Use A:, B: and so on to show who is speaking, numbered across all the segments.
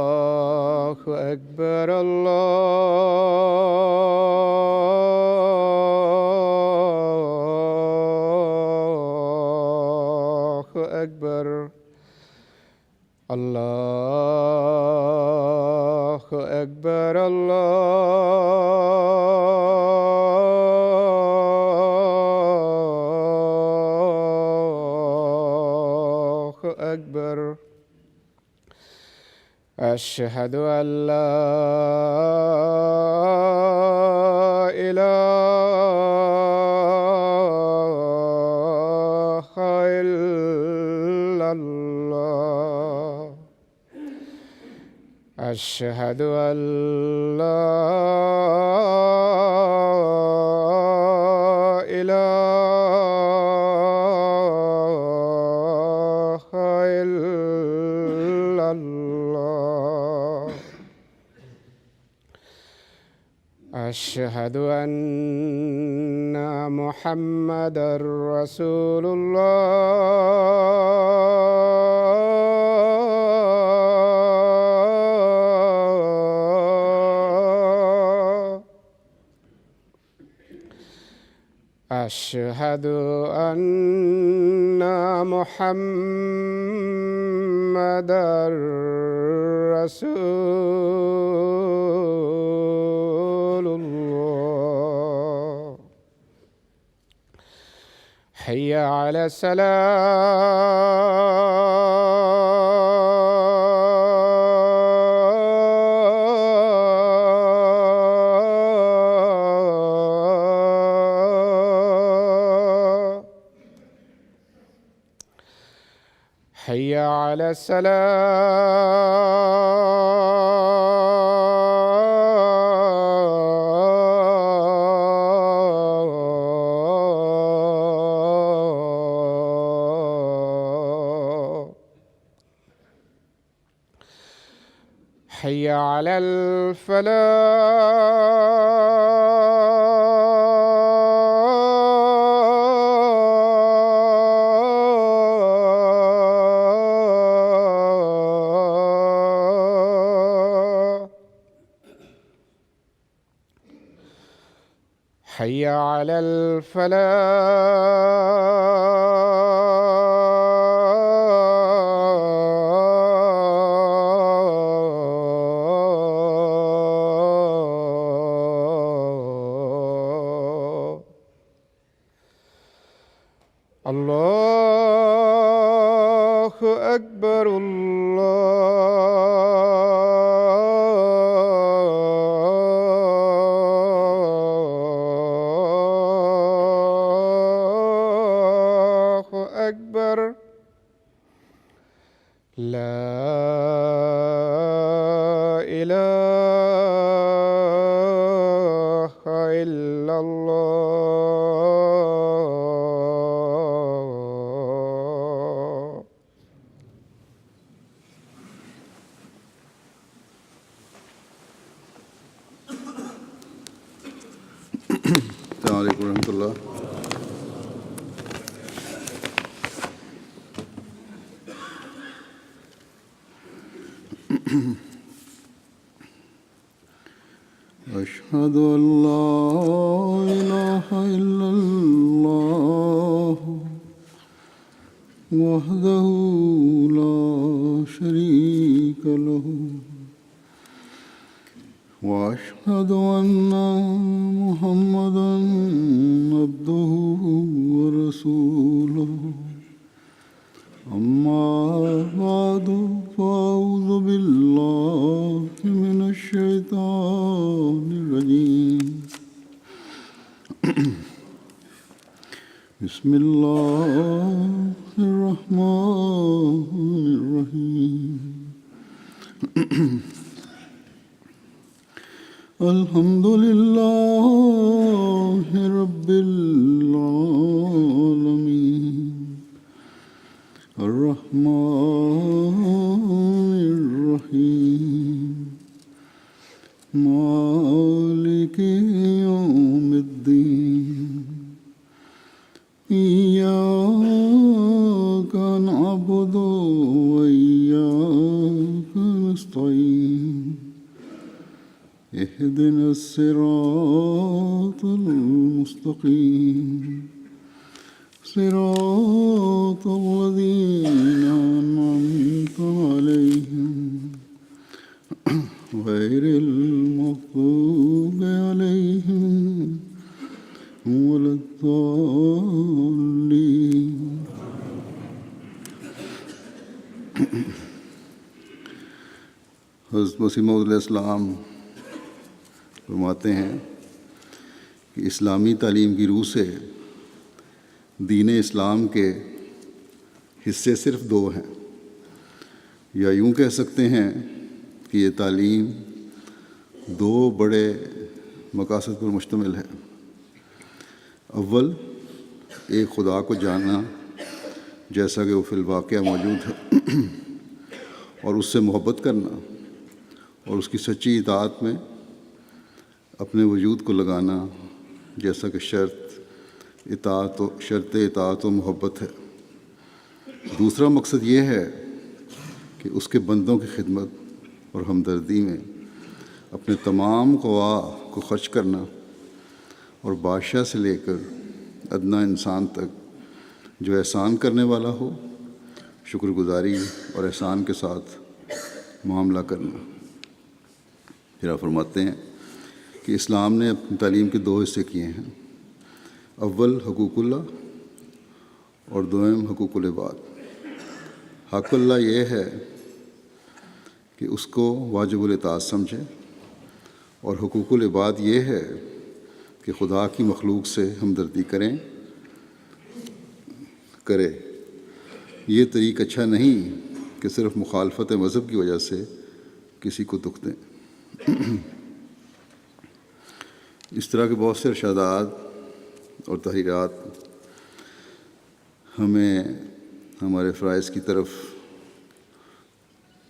A: الله أكبر الله أكبر الله أكبر الله أكبر أشهد أن لا إله إلا الله أشهد أن لا إله إلا الله أشهد أن محمدًا رسول الله أشهد أن محمدًا رسول الله حي على الصلاة حي على السلام حي على الفلاح حي على الفلاح الله أكبر الله أكبر لا إله إلا الله
B: السلام عليكم ورحمة الله. أشهد أن لا إله إلا الله وحده لا شريك له وأشهد أن محمدًا عبده ورسوله أما بعد فأعوذ بالله من الشيطان الرجيم بسم الله الرحمن الرحيم الحمد لله رب العالمين الرحيم مالك يوم الدين إياك نعبد وإياك نستعين اهدنا الصراط المستقيم صراط الذين أنعمت عليهم غير المغضوب عليهم ولا الضالين. حضرت مسیح موعود علیہ السلام فرماتے ہیں کہ اسلامی تعلیم کی روح سے دین اسلام کے حصے صرف دو ہیں، یا یوں کہہ سکتے ہیں کہ یہ تعلیم دو بڑے مقاصد پر مشتمل ہے۔ اول، ایک خدا کو جاننا جیسا کہ وہ فی الواقعہ موجود ہے، اور اس سے محبت کرنا اور اس کی سچی اطاعت میں اپنے وجود کو لگانا جیسا کہ شرط اطاعت و محبت ہے۔ دوسرا مقصد یہ ہے کہ اس کے بندوں کی خدمت اور ہمدردی میں اپنے تمام قوا کو خرچ کرنا، اور بادشاہ سے لے کر ادنا انسان تک جو احسان کرنے والا ہو شکر گزاری اور احسان کے ساتھ معاملہ کرنا۔ پھر آپ فرماتے ہیں کہ اسلام نے اپنی تعلیم کے دو حصے کیے ہیں، اول حقوق اللہ اور دوم حقوق العباد۔ حق اللہ یہ ہے کہ اس کو واجب الاطاعت سمجھے، اور حقوق العباد یہ ہے کہ خدا کی مخلوق سے ہمدردی کرے۔ یہ طریق اچھا نہیں کہ صرف مخالفت مذہب کی وجہ سے کسی کو دکھ دیں۔ اس طرح کے بہت سے ارشادات اور تحریرات ہمیں ہمارے فرائض کی طرف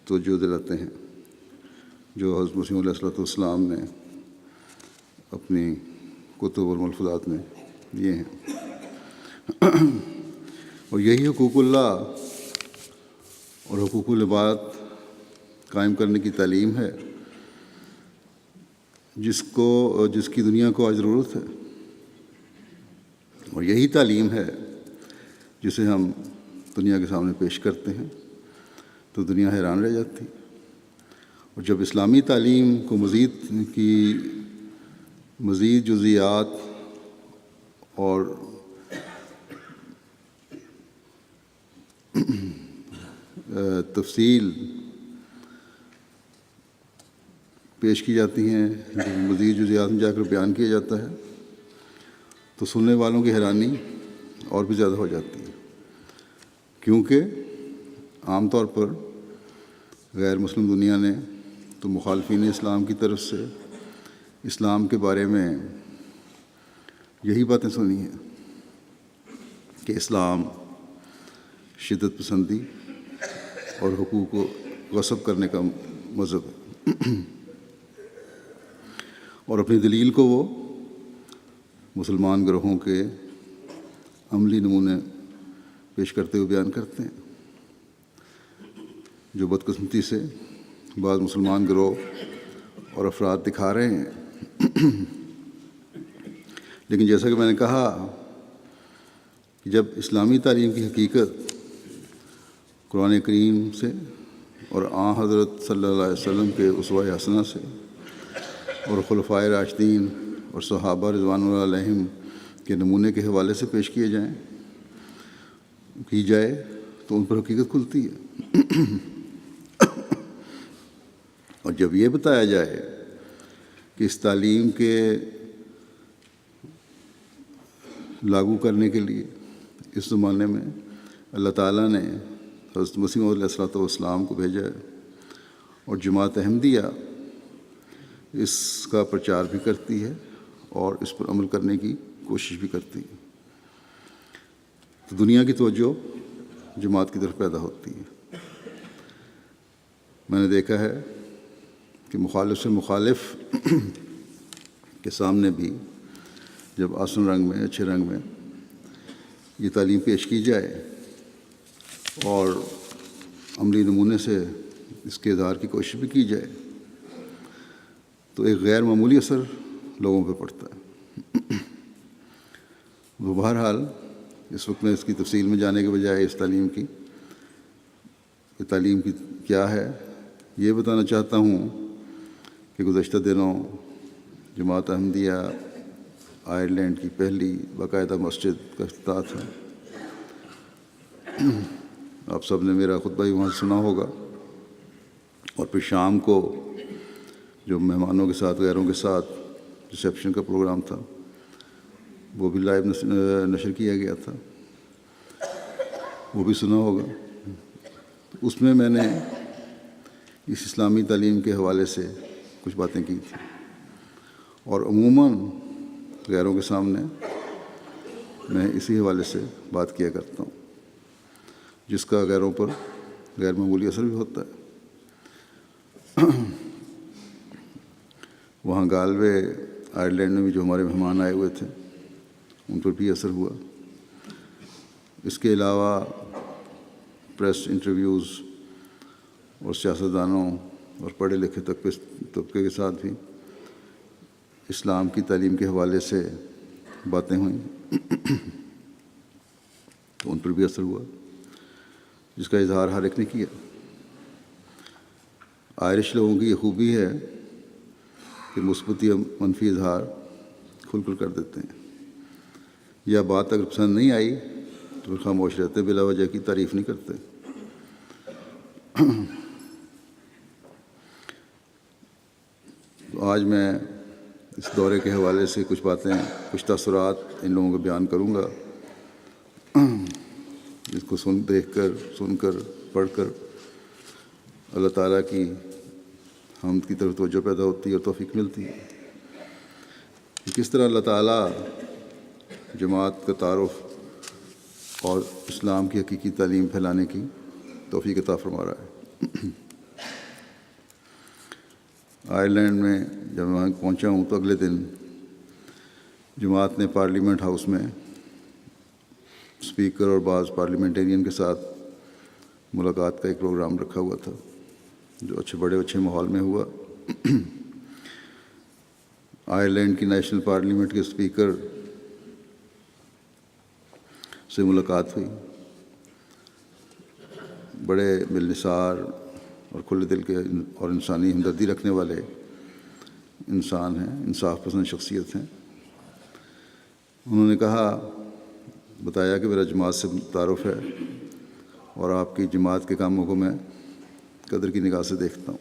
B: توجہ دلاتے ہیں جو حضرت مسیح علیہ السلام نے اپنی کتب اور ملفوظات میں دیے ہیں، اور یہی حقوق اللہ اور حقوق العباد قائم کرنے کی تعلیم ہے جس کی دنیا کو آج ضرورت ہے، اور یہی تعلیم ہے جسے ہم دنیا کے سامنے پیش کرتے ہیں تو دنیا حیران رہ جاتی۔ اور جب اسلامی تعلیم کو مزید جزیات اور تفصیل پیش کی جاتی ہیں، مزید جزیات میں جا کر بیان کیا جاتا ہے، تو سننے والوں کی حیرانی اور بھی زیادہ ہو جاتی ہے، کیونکہ عام طور پر غیر مسلم دنیا نے تو مخالفین اسلام کی طرف سے اسلام کے بارے میں یہی باتیں سنی ہیں کہ اسلام شدت پسندی اور حقوق کو غصب کرنے کا مذہب ہے، اور اپنی دلیل کو وہ مسلمان گروہوں کے عملی نمونے پیش کرتے ہوئے بیان کرتے ہیں، جو بدقسمتی سے بعض مسلمان گروہ اور افراد دکھا رہے ہیں۔ لیکن جیسا کہ میں نے کہا کہ جب اسلامی تعلیم کی حقیقت قرآن کریم سے اور آن حضرت صلی اللہ علیہ وسلم کے اسوہ حسنہ سے اور خلفائے راشدین اور صحابہ رضوان اللہ علیہم کے نمونے کے حوالے سے پیش کی جائے تو ان پر حقیقت کھلتی ہے، اور جب یہ بتایا جائے کہ اس تعلیم کے لاگو کرنے کے لیے اس زمانے میں اللہ تعالیٰ نے حضرت مسیح علیہ السلام کو بھیجا ہے، اور جماعت احمدیہ اس کا پرچار بھی کرتی ہے اور اس پر عمل کرنے کی کوشش بھی کرتی ہے، تو دنیا کی توجہ جماعت کی طرف پیدا ہوتی ہے۔ میں نے دیکھا ہے کہ مخالف سے مخالف کے سامنے بھی جب آسن رنگ میں، اچھے رنگ میں یہ تعلیم پیش کی جائے اور عملی نمونے سے اس کے اظہار کی کوشش بھی کی جائے تو ایک غیر معمولی اثر لوگوں پہ پڑتا ہے۔ وہ بہرحال اس وقت میں اس کی تفصیل میں جانے کے بجائے اس تعلیم کی کیا ہے یہ بتانا چاہتا ہوں کہ گزشتہ دنوں جماعت احمدیہ آئرلینڈ کی پہلی باقاعدہ مسجد کا افتتاح تھا۔ آپ سب نے میرا خطبہ بھی وہاں سنا ہوگا، اور پھر شام کو جو مہمانوں کے ساتھ، غیروں کے ساتھ ریسیپشن کا پروگرام تھا وہ بھی لائیو نشر کیا گیا تھا، وہ بھی سنا ہوگا۔ اس میں نے اس اسلامی تعلیم کے حوالے سے کچھ باتیں کی تھیں، اور عموماً غیروں کے سامنے میں اسی حوالے سے بات کیا کرتا ہوں، جس کا غیروں پر غیر معمولی اثر بھی ہوتا ہے۔ وہاں گالوے آئرلینڈ میں بھی جو ہمارے مہمان آئے ہوئے تھے ان پر بھی اثر ہوا۔ اس کے علاوہ پریس انٹرویوز اور سیاستدانوں اور پڑھے لکھے طبقے کے ساتھ بھی اسلام کی تعلیم کے حوالے سے باتیں ہوئیں تو ان پر بھی اثر ہوا، جس کا اظہار ہر ایک نے کیا۔ آئرش لوگوں کی یہ خوبی ہے کہ مثبت یا منفی اظہار کھل کر دیتے ہیں، یا بات اگر پسند نہیں آئی تو پھر خاموش رہتے، بلا وجہ کی تعریف نہیں کرتے۔ تو آج میں اس دورے کے حوالے سے کچھ باتیں، کچھ تاثرات ان لوگوں کو بیان کروں گا، جس کو دیکھ کر، سن کر، پڑھ کر اللہ تعالیٰ کی حمد کی طرف توجہ پیدا ہوتی ہے اور توفیق ملتی ہے کہ کس طرح اللہ تعالیٰ جماعت کا تعارف اور اسلام کی حقیقی تعلیم پھیلانے کی توفیق عطا فرما رہا ہے۔ آئرلینڈ میں جب میں وہاں پہنچا ہوں تو اگلے دن جماعت نے پارلیمنٹ ہاؤس میں اسپیکر اور بعض پارلیمنٹرین کے ساتھ ملاقات کا ایک پروگرام رکھا ہوا تھا، جو بڑے اچھے ماحول میں ہوا۔ آئرلینڈ کی نیشنل پارلیمنٹ کے اسپیکر سے ملاقات ہوئی، بڑے ملنسار اور کھلے دل کے اور انسانی ہمدردی رکھنے والے انسان ہیں، انصاف پسند شخصیت ہیں۔ انہوں نے بتایا کہ میرا جماعت سے تعارف ہے اور آپ کی جماعت کے کاموں کو میں قدر کی نگاہ سے دیکھتا ہوں۔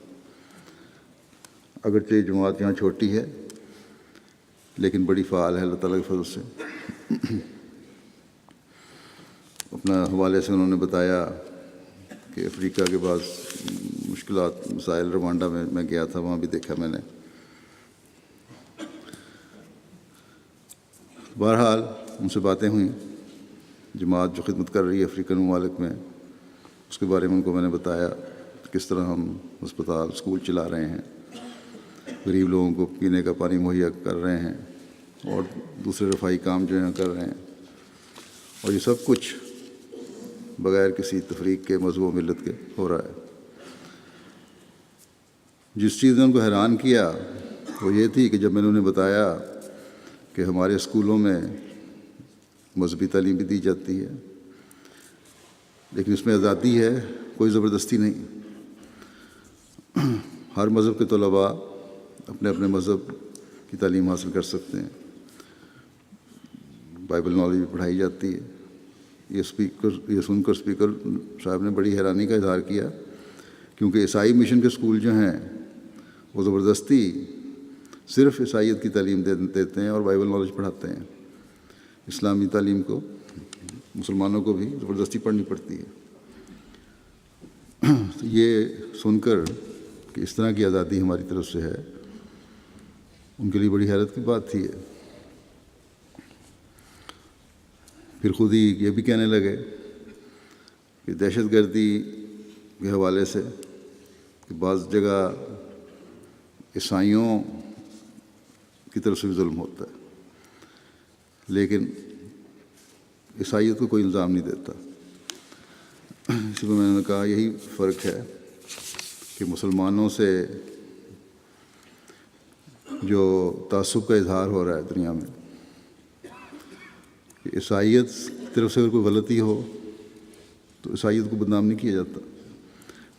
B: اگرچہ جماعت یہاں چھوٹی ہے لیکن بڑی فعال ہے اللہ تعالیٰ کے فضل سے۔ اپنا حوالے سے انہوں نے بتایا کہ افریقہ کے بعض مشکلات، مسائل، روانڈا میں گیا تھا، وہاں بھی دیکھا میں نے۔ بہرحال ان سے باتیں ہوئیں، جماعت جو خدمت کر رہی ہے افریقن ممالک میں اس کے بارے میں ان کو میں نے بتایا، کس طرح ہم ہسپتال، اسکول چلا رہے ہیں، غریب لوگوں کو پینے کا پانی مہیا کر رہے ہیں اور دوسرے رفاہی کام جو ہیں کر رہے ہیں، اور یہ سب کچھ بغیر کسی تفریق کے، مذہب و ملت کے ہو رہا ہے۔ جس چیز نے ان کو حیران کیا وہ یہ تھی کہ جب میں نے انہیں بتایا کہ ہمارے اسکولوں میں مذہبی تعلیم بھی دی جاتی ہے لیکن اس میں آزادی ہے، کوئی زبردستی نہیں، ہر مذہب کے طلباء اپنے اپنے مذہب کی تعلیم حاصل کر سکتے ہیں، بائبل نالج بھی پڑھائی جاتی ہے۔ یہ سن کر اسپیکر صاحب نے بڑی حیرانی کا اظہار کیا، کیونکہ عیسائی مشن کے اسکول جو ہیں وہ زبردستی صرف عیسائیت کی تعلیم دیتے ہیں اور بائبل نالج پڑھاتے ہیں، اسلامی تعلیم کو مسلمانوں کو بھی زبردستی پڑھنی پڑتی ہے۔ تو یہ سن کر کہ اس طرح کی آزادی ہماری طرف سے ہے، ان کے لیے بڑی حیرت کی بات تھی۔ پھر خود ہی یہ بھی کہنے لگے کہ دہشت گردی کے حوالے سے کہ بعض جگہ عیسائیوں کی طرف سے بھی ظلم ہوتا ہے، لیکن عیسائیت کو کوئی الزام نہیں دیتا۔ اسی پر میں نے کہا یہی فرق ہے کہ مسلمانوں سے جو تعصب کا اظہار ہو رہا ہے دنیا میں، کہ عیسائیت کی طرف سے اگر کوئی غلطی ہو تو عیسائیت کو بدنام نہیں کیا جاتا،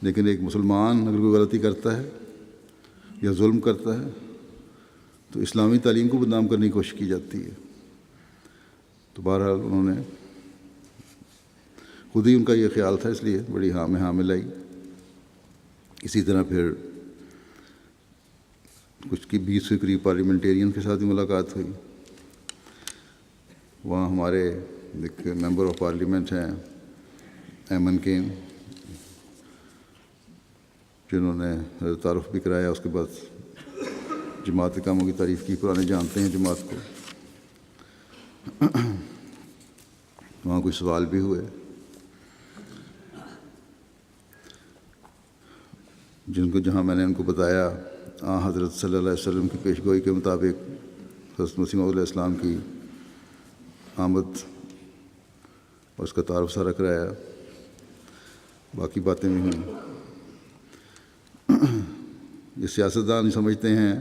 B: لیکن ایک مسلمان اگر کوئی غلطی کرتا ہے یا ظلم کرتا ہے تو اسلامی تعلیم کو بدنام کرنے کی کوشش کی جاتی ہے۔ تو بہرحال انہوں نے خود ہی ان کا یہ خیال تھا، اس لیے بڑی ہاں میں ہاں ملائی۔ اسی طرح پھر کچھ کی 20 کے قریب پارلیمنٹیرین کے ساتھ بھی ملاقات ہوئی۔ وہاں ہمارے ایک ممبر آف پارلیمنٹ ہیں ایمن کین، جنہوں نے تعارف بھی کرایا، اس کے بعد جماعت کے کاموں کی تعریف کی، پرانے جانتے ہیں جماعت کو۔ وہاں کچھ سوال بھی ہوئے جہاں میں نے ان کو بتایا حضرت صلی اللہ علیہ وسلم کی پیشگوئی کے مطابق حضرت مسیح موعود علیہ السلام کی آمد اور اس کا تعارف سارا کرایا، باقی باتیں بھی ہوئیں۔ یہ سیاستدان سمجھتے ہیں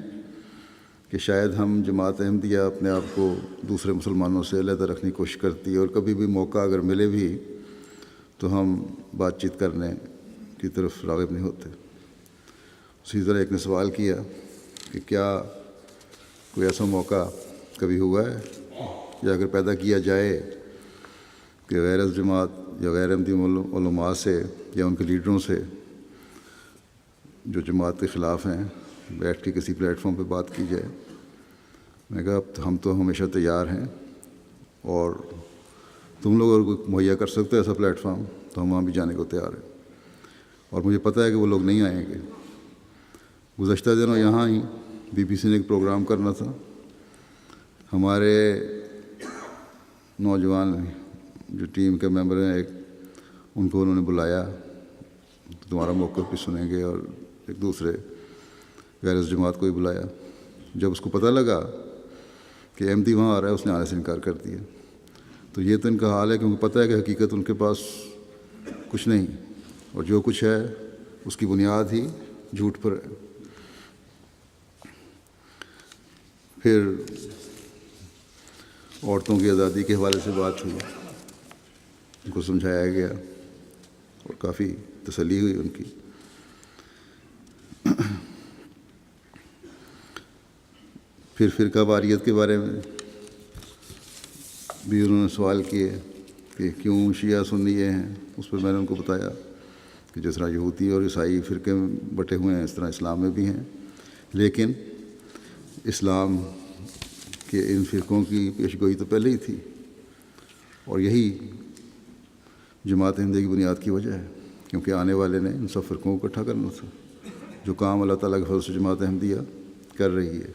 B: کہ شاید ہم جماعت احمدیہ اپنے آپ کو دوسرے مسلمانوں سے علیحدہ رکھنے کی کوشش کرتی ہے، اور کبھی بھی موقع اگر ملے بھی تو ہم بات چیت کرنے کی طرف راغب نہیں ہوتے۔ اسی طرح ایک نے سوال کیا کہ کیا کوئی ایسا موقع کبھی ہوا ہے یا اگر پیدا کیا جائے کہ غیر جماعت یا غیر احمدی علماء سے یا ان کے لیڈروں سے جو جماعت کے خلاف ہیں بیٹھ کے کسی پلیٹ فارم پہ بات کی جائے؟ میں نے کہا ہم تو ہمیشہ تیار ہیں، اور تم لوگ اگر کوئی مہیا کر سکتے ہو ایسا پلیٹ فارم تو ہم وہاں بھی جانے کو تیار ہیں، اور مجھے پتہ ہے کہ وہ لوگ نہیں آئیں گے۔ گزشتہ دنوں یہاں ہی BBC نے ایک پروگرام کرنا تھا، ہمارے نوجوان جو ٹیم کے ممبر ہیں ان کو انہوں نے بلایا، تمہارا موقف بھی سنیں گے، اور ایک دوسرے غیر جماعت کو بھی بلایا۔ جب اس کو پتہ لگا کہ احمدی وہاں آ رہا ہے، اس نے آنے سے انکار کر دیا۔ تو یہ تو ان کا حال ہے، کیونکہ پتہ ہے کہ حقیقت ان کے پاس کچھ نہیں، اور جو کچھ ہے اس کی بنیاد ہی جھوٹ پر ہے۔ پھر عورتوں کی آزادی کے حوالے سے بات ہوئی، ان کو سمجھایا گیا اور کافی تسلی ہوئی ان کی۔ پھر فرقہ واریت کے بارے میں بھی انہوں نے سوال کیے کہ کیوں شیعہ سنی یہ ہیں۔ اس پر میں نے ان کو بتایا کہ جس طرح یہودی اور عیسائی فرقے میں بٹے ہوئے ہیں، اس طرح اسلام میں بھی ہیں، لیکن اسلام کے ان فرقوں کی پیشگوئی تو پہلے ہی تھی، اور یہی جماعت احمدیہ کی بنیاد کی وجہ ہے، کیونکہ آنے والے نے ان سب فرقوں کو اکٹھا کرنا تھا، جو کام اللہ تعالیٰ کے فضل سے جماعت احمدیہ کر رہی ہے۔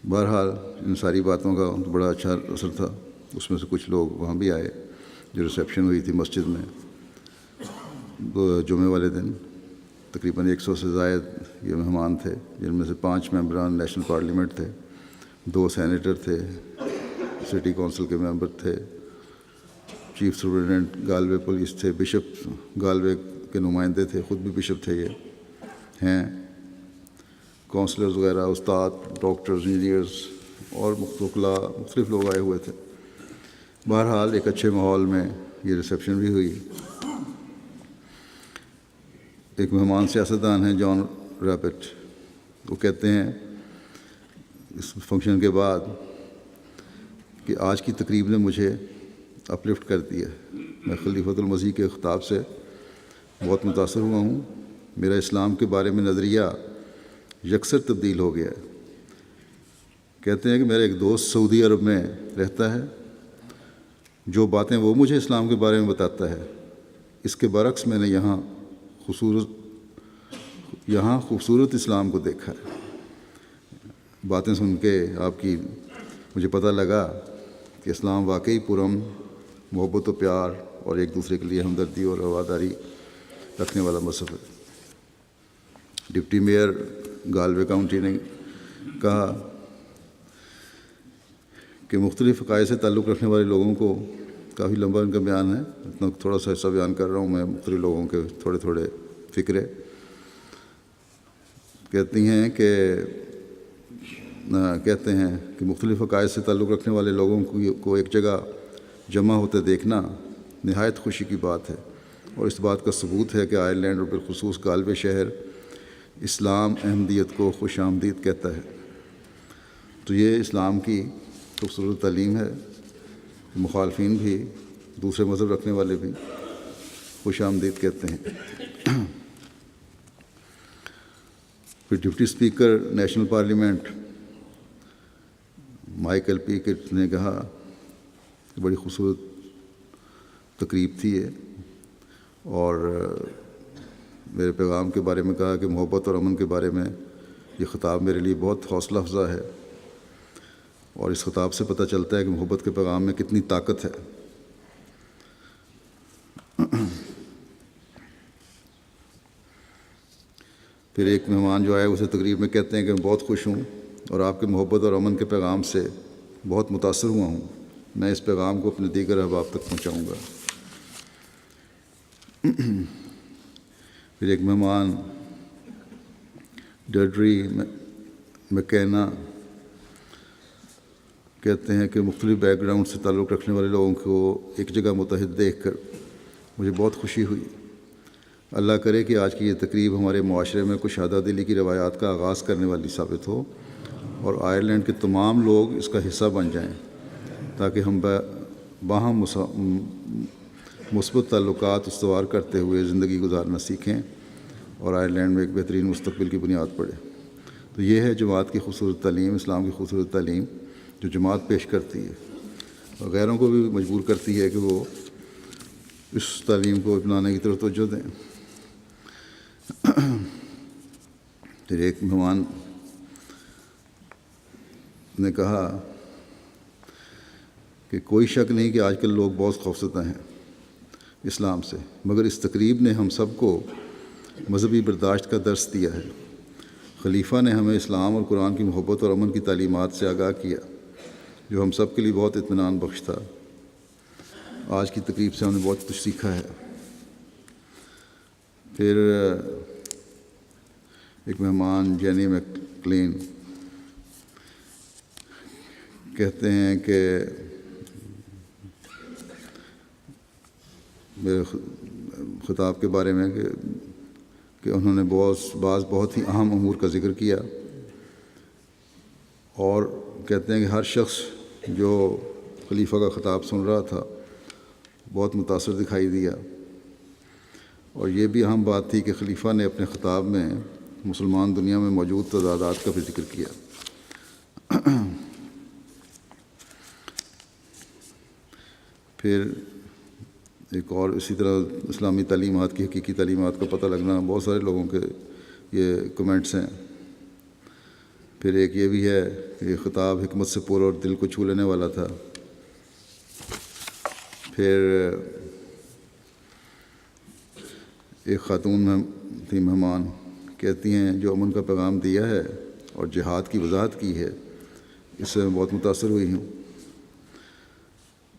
B: بہرحال ان ساری باتوں کا بڑا اچھا اثر تھا۔ اس میں سے کچھ لوگ وہاں بھی آئے، جو ریسیپشن ہوئی تھی مسجد میں جمعے والے دن، تقریباً 100 سے زائد یہ مہمان تھے، جن میں سے 5 ممبران نیشنل پارلیمنٹ تھے، 2 سینیٹر تھے، سٹی کونسل کے ممبر تھے، چیف سپرنٹینڈنٹ گالوے پولیس تھے، بشپ گالوے کے نمائندے تھے، خود بھی بشپ تھے، یہ ہیں کونسلرز وغیرہ، استاد، ڈاکٹرز، انجینئرز اور مختلف لوگ آئے ہوئے تھے۔ بہرحال ایک اچھے ماحول میں یہ ریسیپشن بھی ہوئی۔ ایک مہمان سیاستدان ہیں جان ریپٹ، وہ کہتے ہیں اس فنکشن کے بعد کہ آج کی تقریب نے مجھے اپلفٹ کر دیا، میں خلیفۃ المسیح کے خطاب سے بہت متاثر ہوا ہوں، میرا اسلام کے بارے میں نظریہ یکسر تبدیل ہو گیا ہے۔ کہتے ہیں کہ میرا ایک دوست سعودی عرب میں رہتا ہے، جو باتیں وہ مجھے اسلام کے بارے میں بتاتا ہے، اس کے برعکس میں نے یہاں خوبصورت اسلام کو دیکھا ہے۔ باتیں سن کے آپ کی مجھے پتہ لگا کہ اسلام واقعی پرامن محبت و پیار اور ایک دوسرے کے لیے ہمدردی اور رواداری رکھنے والا مذہب ہے۔ ڈپٹی میئر گالوے کاؤنٹی نے کہا کہ مختلف عقائد سے تعلق رکھنے والے لوگوں کو، کافی لمبا ان کا بیان ہے، اتنا تھوڑا سا حصہ بیان کر رہا ہوں میں، مختلف لوگوں کے تھوڑے تھوڑے فکرے کہتے ہیں کہ مختلف عقائد سے تعلق رکھنے والے لوگوں کو ایک جگہ جمع ہوتے دیکھنا نہایت خوشی کی بات ہے، اور اس بات کا ثبوت ہے کہ آئرلینڈ اور بالخصوص گالوے شہر اسلام احمدیت کو خوش آمدید کہتا ہے۔ تو یہ اسلام کی خوبصورت تعلیم ہے، مخالفین بھی، دوسرے مذہب رکھنے والے بھی خوش آمدید کہتے ہیں۔ پھر deputy speaker national parliament Michael packet نے کہا کہ بڑی خوبصورت تقریب تھی یہ، اور میرے پیغام کے بارے میں کہا کہ محبت اور امن کے بارے میں یہ خطاب میرے لیے بہت حوصلہ افزا ہے، اور اس خطاب سے پتہ چلتا ہے کہ محبت کے پیغام میں کتنی طاقت ہے۔ پھر ایک مہمان جو آئے اسے تقریب میں کہتے ہیں کہ میں بہت خوش ہوں اور آپ کے محبت اور امن کے پیغام سے بہت متاثر ہوا ہوں، میں اس پیغام کو اپنے دیگر احباب تک پہنچاؤں گا۔ پھر ایک مہمان ڈرڈری مکینا کہتے ہیں کہ مختلف بیک گراؤنڈ سے تعلق رکھنے والے لوگوں کو ایک جگہ متحد دیکھ کر مجھے بہت خوشی ہوئی۔ اللہ کرے کہ آج کی یہ تقریب ہمارے معاشرے میں کشادہ دلی کی روایات کا آغاز کرنے والی ثابت ہو، اور آئرلینڈ کے تمام لوگ اس کا حصہ بن جائیں، تاکہ ہم باہم مثبت تعلقات استوار کرتے ہوئے زندگی گزارنا سیکھیں اور آئرلینڈ میں ایک بہترین مستقبل کی بنیاد پڑے۔ تو یہ ہے جماعت کی خوبصورت تعلیم، اسلام کی خوبصورت تعلیم جو جماعت پیش کرتی ہے، اور غیروں کو بھی مجبور کرتی ہے کہ وہ اس تعلیم کو اپنانے کی طرف توجہ دیں۔ پھر ایک مہمان نے کہا کہ کوئی شک نہیں کہ آج کل لوگ بہت خوفزدہ ہیں اسلام سے، مگر اس تقریب نے ہم سب کو مذہبی برداشت کا درس دیا ہے۔ خلیفہ نے ہمیں اسلام اور قرآن کی محبت اور امن کی تعلیمات سے آگاہ کیا، جو ہم سب کے لیے بہت اطمینان بخش تھا۔ آج کی تقریب سے ہم نے بہت کچھ سیکھا ہے۔ پھر ایک مہمان جینی میکلین کہتے ہیں کہ میرے خطاب کے بارے میں کہ انہوں نے بعض بہت ہی اہم امور کا ذکر کیا، اور کہتے ہیں کہ ہر شخص جو خلیفہ کا خطاب سن رہا تھا بہت متاثر دکھائی دیا، اور یہ بھی اہم بات تھی کہ خلیفہ نے اپنے خطاب میں مسلمان دنیا میں موجود تضادات کا بھی ذکر کیا۔ پھر ایک اور اسی طرح اسلامی تعلیمات کی حقیقی تعلیمات کا پتہ لگنا، بہت سارے لوگوں کے یہ کمنٹس ہیں۔ پھر ایک یہ بھی ہے کہ یہ خطاب حکمت سے پر اور دل کو چھو لینے والا تھا۔ پھر ایک خاتون تھی مہمان، کہتی ہیں جو امن کا پیغام دیا ہے اور جہاد کی وضاحت کی ہے، اس سے میں بہت متاثر ہوئی ہوں،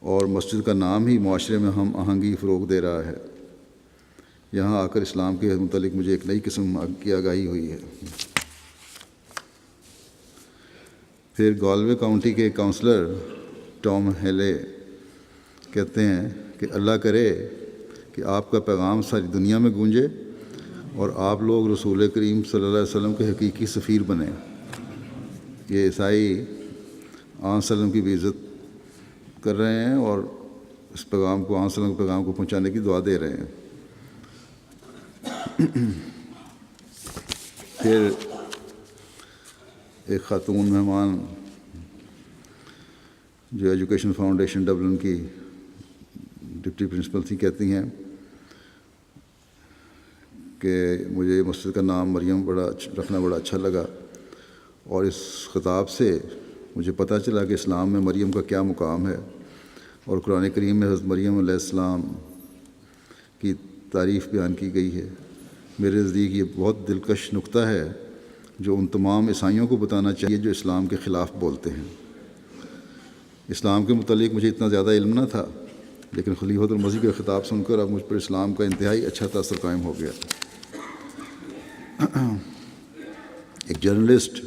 B: اور مسجد کا نام ہی معاشرے میں ہم آہنگی فروغ دے رہا ہے۔ یہاں آ کر اسلام کے متعلق مجھے ایک نئی قسم کی آگاہی ہوئی ہے۔ پھر گالوے کاؤنٹی کے کاؤنسلر ٹام ہیلے کہتے ہیں کہ اللہ کرے کہ آپ کا پیغام ساری دنیا میں گونجے اور آپ لوگ رسول کریم صلی اللہ علیہ وسلم کے حقیقی سفیر بنیں۔ یہ عیسائی آن وسلم کی بھی عزت کر رہے ہیں اور اس پیغام کو، آن وسلم کے پیغام کو پہنچانے کی دعا دے رہے ہیں۔ پھر ایک خاتون مہمان جو ایجوکیشن فاؤنڈیشن ڈبلن کی ڈپٹی پرنسپل تھی، کہتی ہیں کہ مجھے مسجد کا نام مریم رکھنا بڑا اچھا لگا، اور اس خطاب سے مجھے پتہ چلا کہ اسلام میں مریم کا کیا مقام ہے اور قرآن کریم میں حضرت مریم علیہ السلام کی تعریف بیان کی گئی ہے۔ میرے نزدیک یہ بہت دلکش نکتہ ہے جو ان تمام عیسائیوں کو بتانا چاہیے جو اسلام کے خلاف بولتے ہیں۔ اسلام کے متعلق مجھے اتنا زیادہ علم نہ تھا، لیکن خلیفۃ المسیح کا خطاب سن کر اب مجھ پر اسلام کا انتہائی اچھا تاثر قائم ہو گیا۔ ایک جرنلسٹ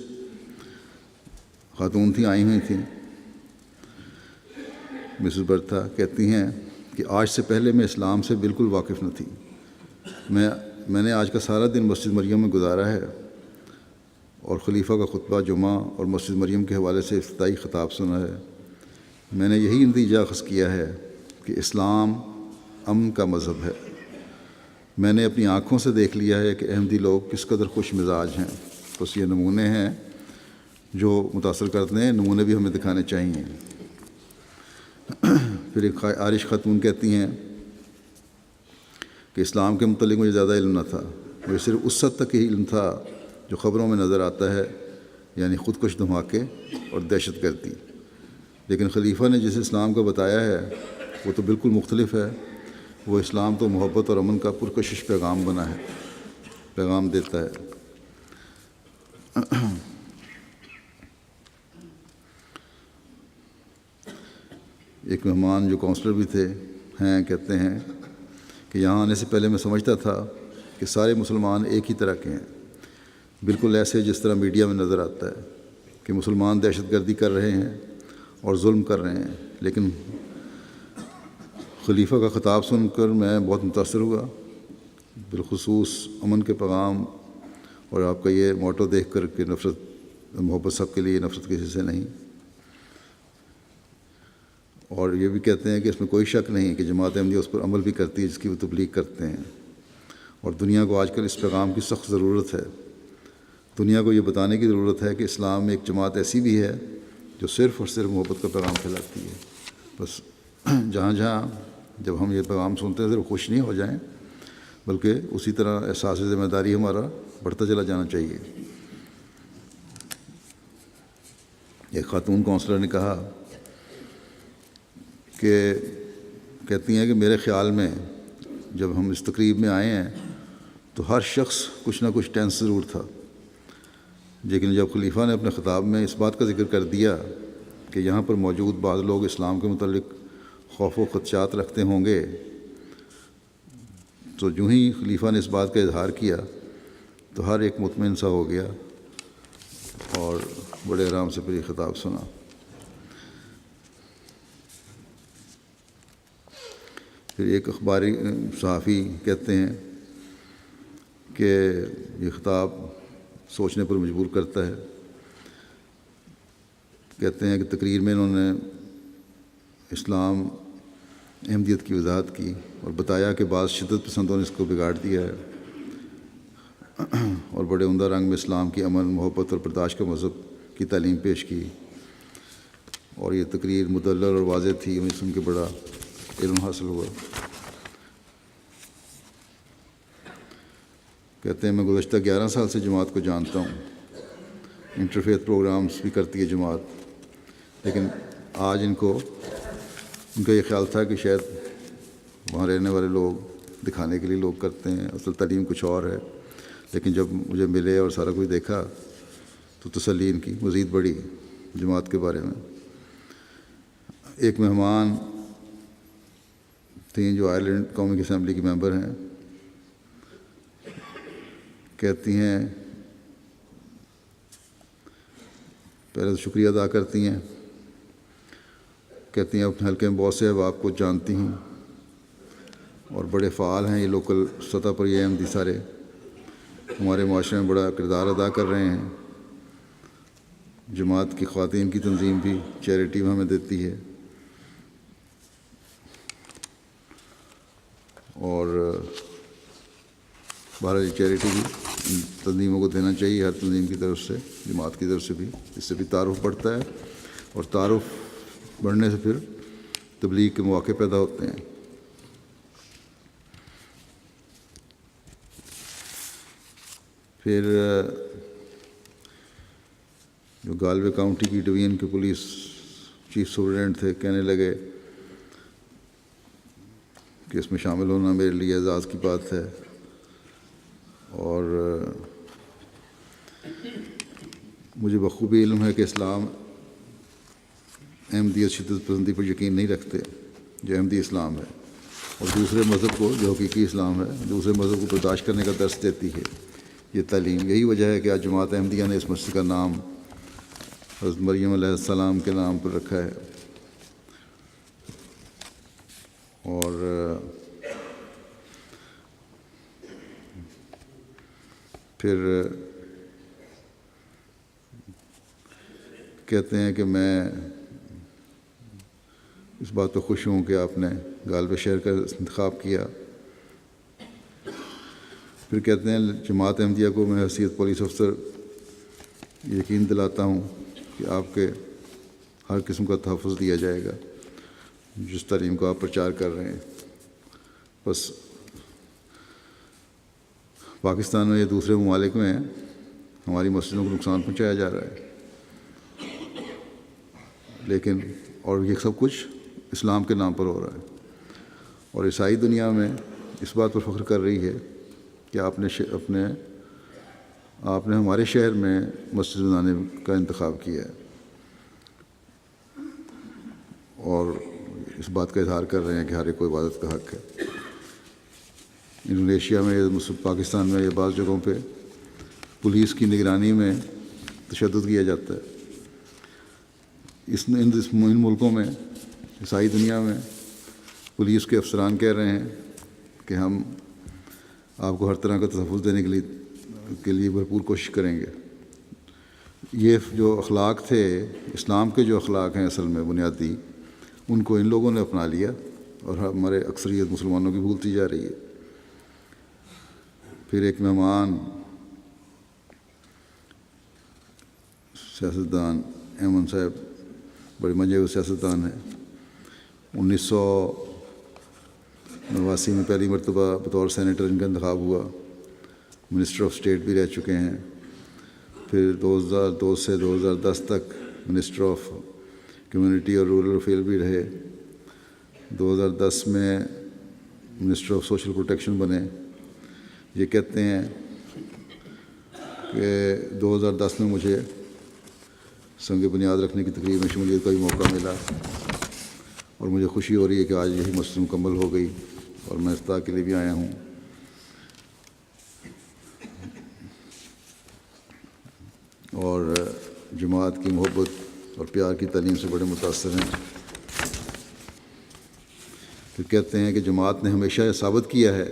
B: خاتون تھیں، آئی ہوئی تھیں، مسز برتھا، کہتی ہیں کہ آج سے پہلے میں اسلام سے بالکل واقف نہ تھی۔ میں نے آج کا سارا دن مسجد مریم میں گزارا ہے اور خلیفہ کا خطبہ جمعہ اور مسجد مریم کے حوالے سے افتتاحی خطاب سنا ہے۔ میں نے یہی نتیجہ اخذ کیا ہے کہ اسلام امن کا مذہب ہے۔ میں نے اپنی آنکھوں سے دیکھ لیا ہے کہ احمدی لوگ کس قدر خوش مزاج ہیں۔ بس یہ نمونے ہیں جو متاثر کرتے ہیں، نمونے بھی ہمیں دکھانے چاہیے۔ پھر ایک آئرش خاتون کہتی ہیں کہ اسلام کے متعلق مجھے زیادہ علم نہ تھا، مجھے صرف اس حد تک ہی علم تھا جو خبروں میں نظر آتا ہے، یعنی خودکش دھماکے اور دہشت گردی۔ لیکن خلیفہ نے جس اسلام کا بتایا ہے وہ تو بالکل مختلف ہے۔ وہ اسلام تو محبت اور امن کا پرکشش پیغام دیتا ہے۔ ایک مہمان جو کونسلر بھی ہیں کہتے ہیں کہ یہاں آنے سے پہلے میں سمجھتا تھا کہ سارے مسلمان ایک ہی طرح کے ہیں، بالکل ایسے جس طرح میڈیا میں نظر آتا ہے کہ مسلمان دہشت گردی کر رہے ہیں اور ظلم کر رہے ہیں۔ لیکن خلیفہ کا خطاب سن کر میں بہت متاثر ہوا، بالخصوص امن کے پیغام اور آپ کا یہ موٹو دیکھ کر کہ محبت سب کے لیے، نفرت کسی سے نہیں۔ اور یہ بھی کہتے ہیں کہ اس میں کوئی شک نہیں کہ جماعت احمدیہ اس پر عمل بھی کرتی ہے جس کی وہ تبلیغ کرتے ہیں، اور دنیا کو آج کل اس پیغام کی سخت ضرورت ہے۔ دنیا کو یہ بتانے کی ضرورت ہے کہ اسلام میں ایک جماعت ایسی بھی ہے جو صرف اور صرف محبت کا پیغام پھیلاتی ہے۔ بس جہاں جب ہم یہ پیغام سنتے ہیں صرف خوش نہیں ہو جائیں، بلکہ اسی طرح احساس ذمہ داری ہمارا بڑھتا چلا جانا چاہیے۔ ایک خاتون کونسلر نے کہا کہتی ہیں کہ میرے خیال میں جب ہم اس تقریب میں آئے ہیں تو ہر شخص کچھ نہ کچھ ٹینس ضرور تھا، لیکن جب خلیفہ نے اپنے خطاب میں اس بات کا ذکر کر دیا کہ یہاں پر موجود بعض لوگ اسلام کے متعلق خوف و خدشات رکھتے ہوں گے، تو جو ہی خلیفہ نے اس بات کا اظہار کیا تو ہر ایک مطمئن سا ہو گیا اور بڑے آرام سے پھر یہ خطاب سنا۔ پھر ایک اخباری صحافی کہتے ہیں کہ یہ خطاب سوچنے پر مجبور کرتا ہے۔ کہتے ہیں کہ تقریر میں انہوں نے اسلام احمدیت کی وضاحت کی اور بتایا کہ بعض شدت پسندوں نے اس کو بگاڑ دیا ہے، اور بڑے عمدہ رنگ میں اسلام کی امن، محبت اور برداشت کا مذہب کی تعلیم پیش کی، اور یہ تقریر مدلل اور واضح تھی، مجھے سن کے بڑا علم حاصل ہوا۔ کہتے ہیں میں گزشتہ 11 سال سے جماعت کو جانتا ہوں، انٹرفیتھ پروگرامز بھی کرتی ہے جماعت، لیکن آج ان کا یہ خیال تھا کہ شاید وہاں رہنے والے لوگ دکھانے کے لیے لوگ کرتے ہیں، اصل تعلیم کچھ اور ہے۔ لیکن جب مجھے ملے اور سارا کچھ دیکھا تو تسلی ان کی مزید بڑی جماعت کے بارے میں۔ ایک مہمان تھیں جو آئرلینڈ قومی اسمبلی کی ممبر ہیں، کہتی ہیں پہلے تو شکریہ ادا کرتی ہیں، کہتی ہیں اپنے حلقے میں بہت سے احباب کو جانتی ہوں اور بڑے فعال ہیں، یہ لوکل سطح پر یہ احمدی سارے ہمارے معاشرے میں بڑا کردار ادا کر رہے ہیں۔ جماعت کی خواتین کی تنظیم بھی چیریٹی میں ہمیں دیتی ہے، اور بہرحال یہ چیریٹی بھی ان تنظیموں کو دینا چاہیے، ہر تنظیم کی طرف سے، جماعت کی طرف سے بھی، اس سے بھی تعارف بڑھتا ہے، اور تعارف بڑھنے سے پھر تبلیغ کے مواقع پیدا ہوتے ہیں۔ پھر جو جو گالوے کاؤنٹی کی ڈویژن کے پولیس چیف سپرنٹینڈنٹ تھے، کہنے لگے کہ اس میں شامل ہونا میرے لیے اعزاز کی بات ہے، اور مجھے بخوبی علم ہے کہ اسلام احمدیت شدت پسندی پر یقین نہیں رکھتے جو احمدی اسلام ہے، اور دوسرے مذہب کو، جو حقیقی اسلام ہے، دوسرے مذہب کو برداشت کرنے کا درس دیتی ہے یہ تعلیم۔ یہی وجہ ہے کہ آج جماعت احمدیہ نے اس مسجد کا نام حضرت مریم علیہ السلام کے نام پر رکھا ہے، اور پھر کہتے ہیں کہ میں اس بات پہ خوش ہوں کہ آپ نے گالوے شہر کا انتخاب کیا۔ پھر کہتے ہیں جماعت احمدیہ کو میں حیثیت پولیس افسر یقین دلاتا ہوں کہ آپ کے ہر قسم کا تحفظ دیا جائے گا جس تعلیم کو آپ پرچار کر رہے ہیں۔ بس پاکستان میں یا دوسرے ممالک میں ہماری مسجدوں کو نقصان پہنچایا جا رہا ہے، لیکن اور یہ سب کچھ اسلام کے نام پر ہو رہا ہے، اور عیسائی دنیا میں اس بات پر فخر کر رہی ہے کہ آپ نے ہمارے شہر میں مسجد بنانے کا انتخاب کیا ہے، اور اس بات کا اظہار کر رہے ہیں کہ ہر ایک کو عبادت کا حق ہے۔ انڈونیشیا میں یا پاکستان میں یا بعض جگہوں پہ پولیس کی نگرانی میں تشدد کیا جاتا ہے۔ ان ملکوں میں، عیسائی دنیا میں، پولیس کے افسران کہہ رہے ہیں کہ ہم آپ کو ہر طرح کا تحفظ دینے کے لیے بھرپور کوشش کریں گے۔ یہ جو اخلاق تھے، اسلام کے جو اخلاق ہیں اصل میں بنیادی، ان کو ان لوگوں نے اپنا لیا اور ہمارے اکثریت مسلمانوں کی بھولتی جا رہی ہے۔ پھر ایک مہمان سیاستدان ایمن صاحب بڑے مزے ہوئے سیاستدان ہیں، 1989 میں پہلی مرتبہ بطور سینیٹر ان کا انتخاب ہوا، منسٹر آف اسٹیٹ بھی رہ چکے ہیں، پھر 2002 سے 2010 تک منسٹر آف کمیونٹی اور رورل افیئر بھی رہے، 2010 میں منسٹر آف سوشل پروٹیکشن بنے۔ یہ کہتے ہیں کہ 2010 میں مجھے سنگ بنیاد رکھنے کی تقریب میں شمولیت کا بھی موقع ملا، اور مجھے خوشی ہو رہی ہے کہ آج یہی مسجد مکمل ہو گئی، اور میں افتتاح کے لیے بھی آیا ہوں۔ اور جماعت کی محبت اور پیار کی تعلیم سے بڑے متاثر ہیں۔ پھر کہتے ہیں کہ جماعت نے ہمیشہ یہ ثابت کیا ہے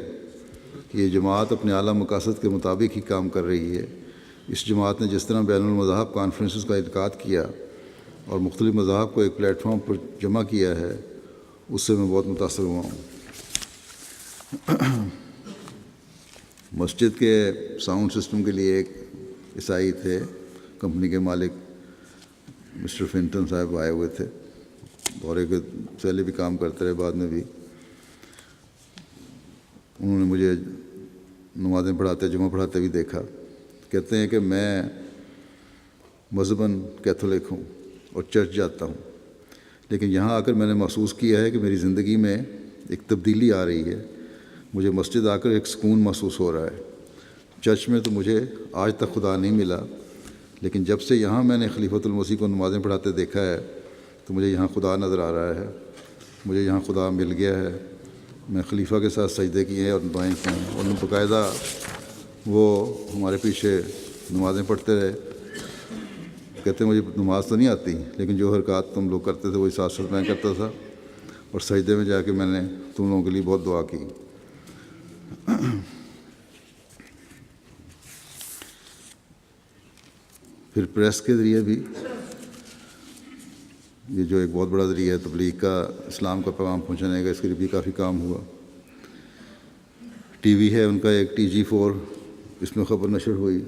B: کہ یہ جماعت اپنے اعلیٰ مقاصد کے مطابق ہی کام کر رہی ہے۔ اس جماعت نے جس طرح بین المذاہب کانفرنسز کا انعقاد کیا اور مختلف مذاہب کو ایک پلیٹ فارم پر جمع کیا ہے، اس سے میں بہت متاثر ہوا ہوں۔ مسجد کے ساؤنڈ سسٹم کے لیے ایک عیسائی تھے، کمپنی کے مالک مسٹر فنٹن صاحب آئے ہوئے تھے، اور ایک پہلے بھی کام کرتے رہے، بعد میں بھی۔ انہوں نے مجھے نمازیں پڑھاتے، جمعہ پڑھاتے بھی دیکھا۔ کہتے ہیں کہ میں مذہباً کیتھولک ہوں اور چرچ جاتا ہوں، لیکن یہاں آ کر میں نے محسوس کیا ہے کہ میری زندگی میں ایک تبدیلی آ رہی ہے۔ مجھے مسجد آ کر ایک سکون محسوس ہو رہا ہے۔ چرچ میں تو مجھے آج تک خدا نہیں ملا، لیکن جب سے یہاں میں نے خلیفۃ المسیح کو نمازیں پڑھاتے دیکھا ہے تو مجھے یہاں خدا نظر آ رہا ہے، مجھے یہاں خدا مل گیا ہے۔ میں خلیفہ کے ساتھ سجدے کیے ہیں اور دعائیں کی ہیں، اور باقاعدہ وہ ہمارے پیچھے نمازیں پڑھتے رہے۔ کہتے ہیں مجھے نماز تو نہیں آتی، لیکن جو حرکات تم لوگ کرتے تھے وہی ساتھ ساتھ میں کرتا تھا، اور سجدے میں جا کے میں نے تم لوگوں کے لیے بہت دعا کی۔ پھر پریس کے ذریعے بھی، یہ جو ایک بہت بڑا ذریعہ ہے تبلیغ کا، اسلام کا پیغام پہنچانے کا، اس کے لیے بھی کافی کام ہوا۔ ٹی وی ہے ان کا ایک TG4، اس میں خبر نشر ہوئی،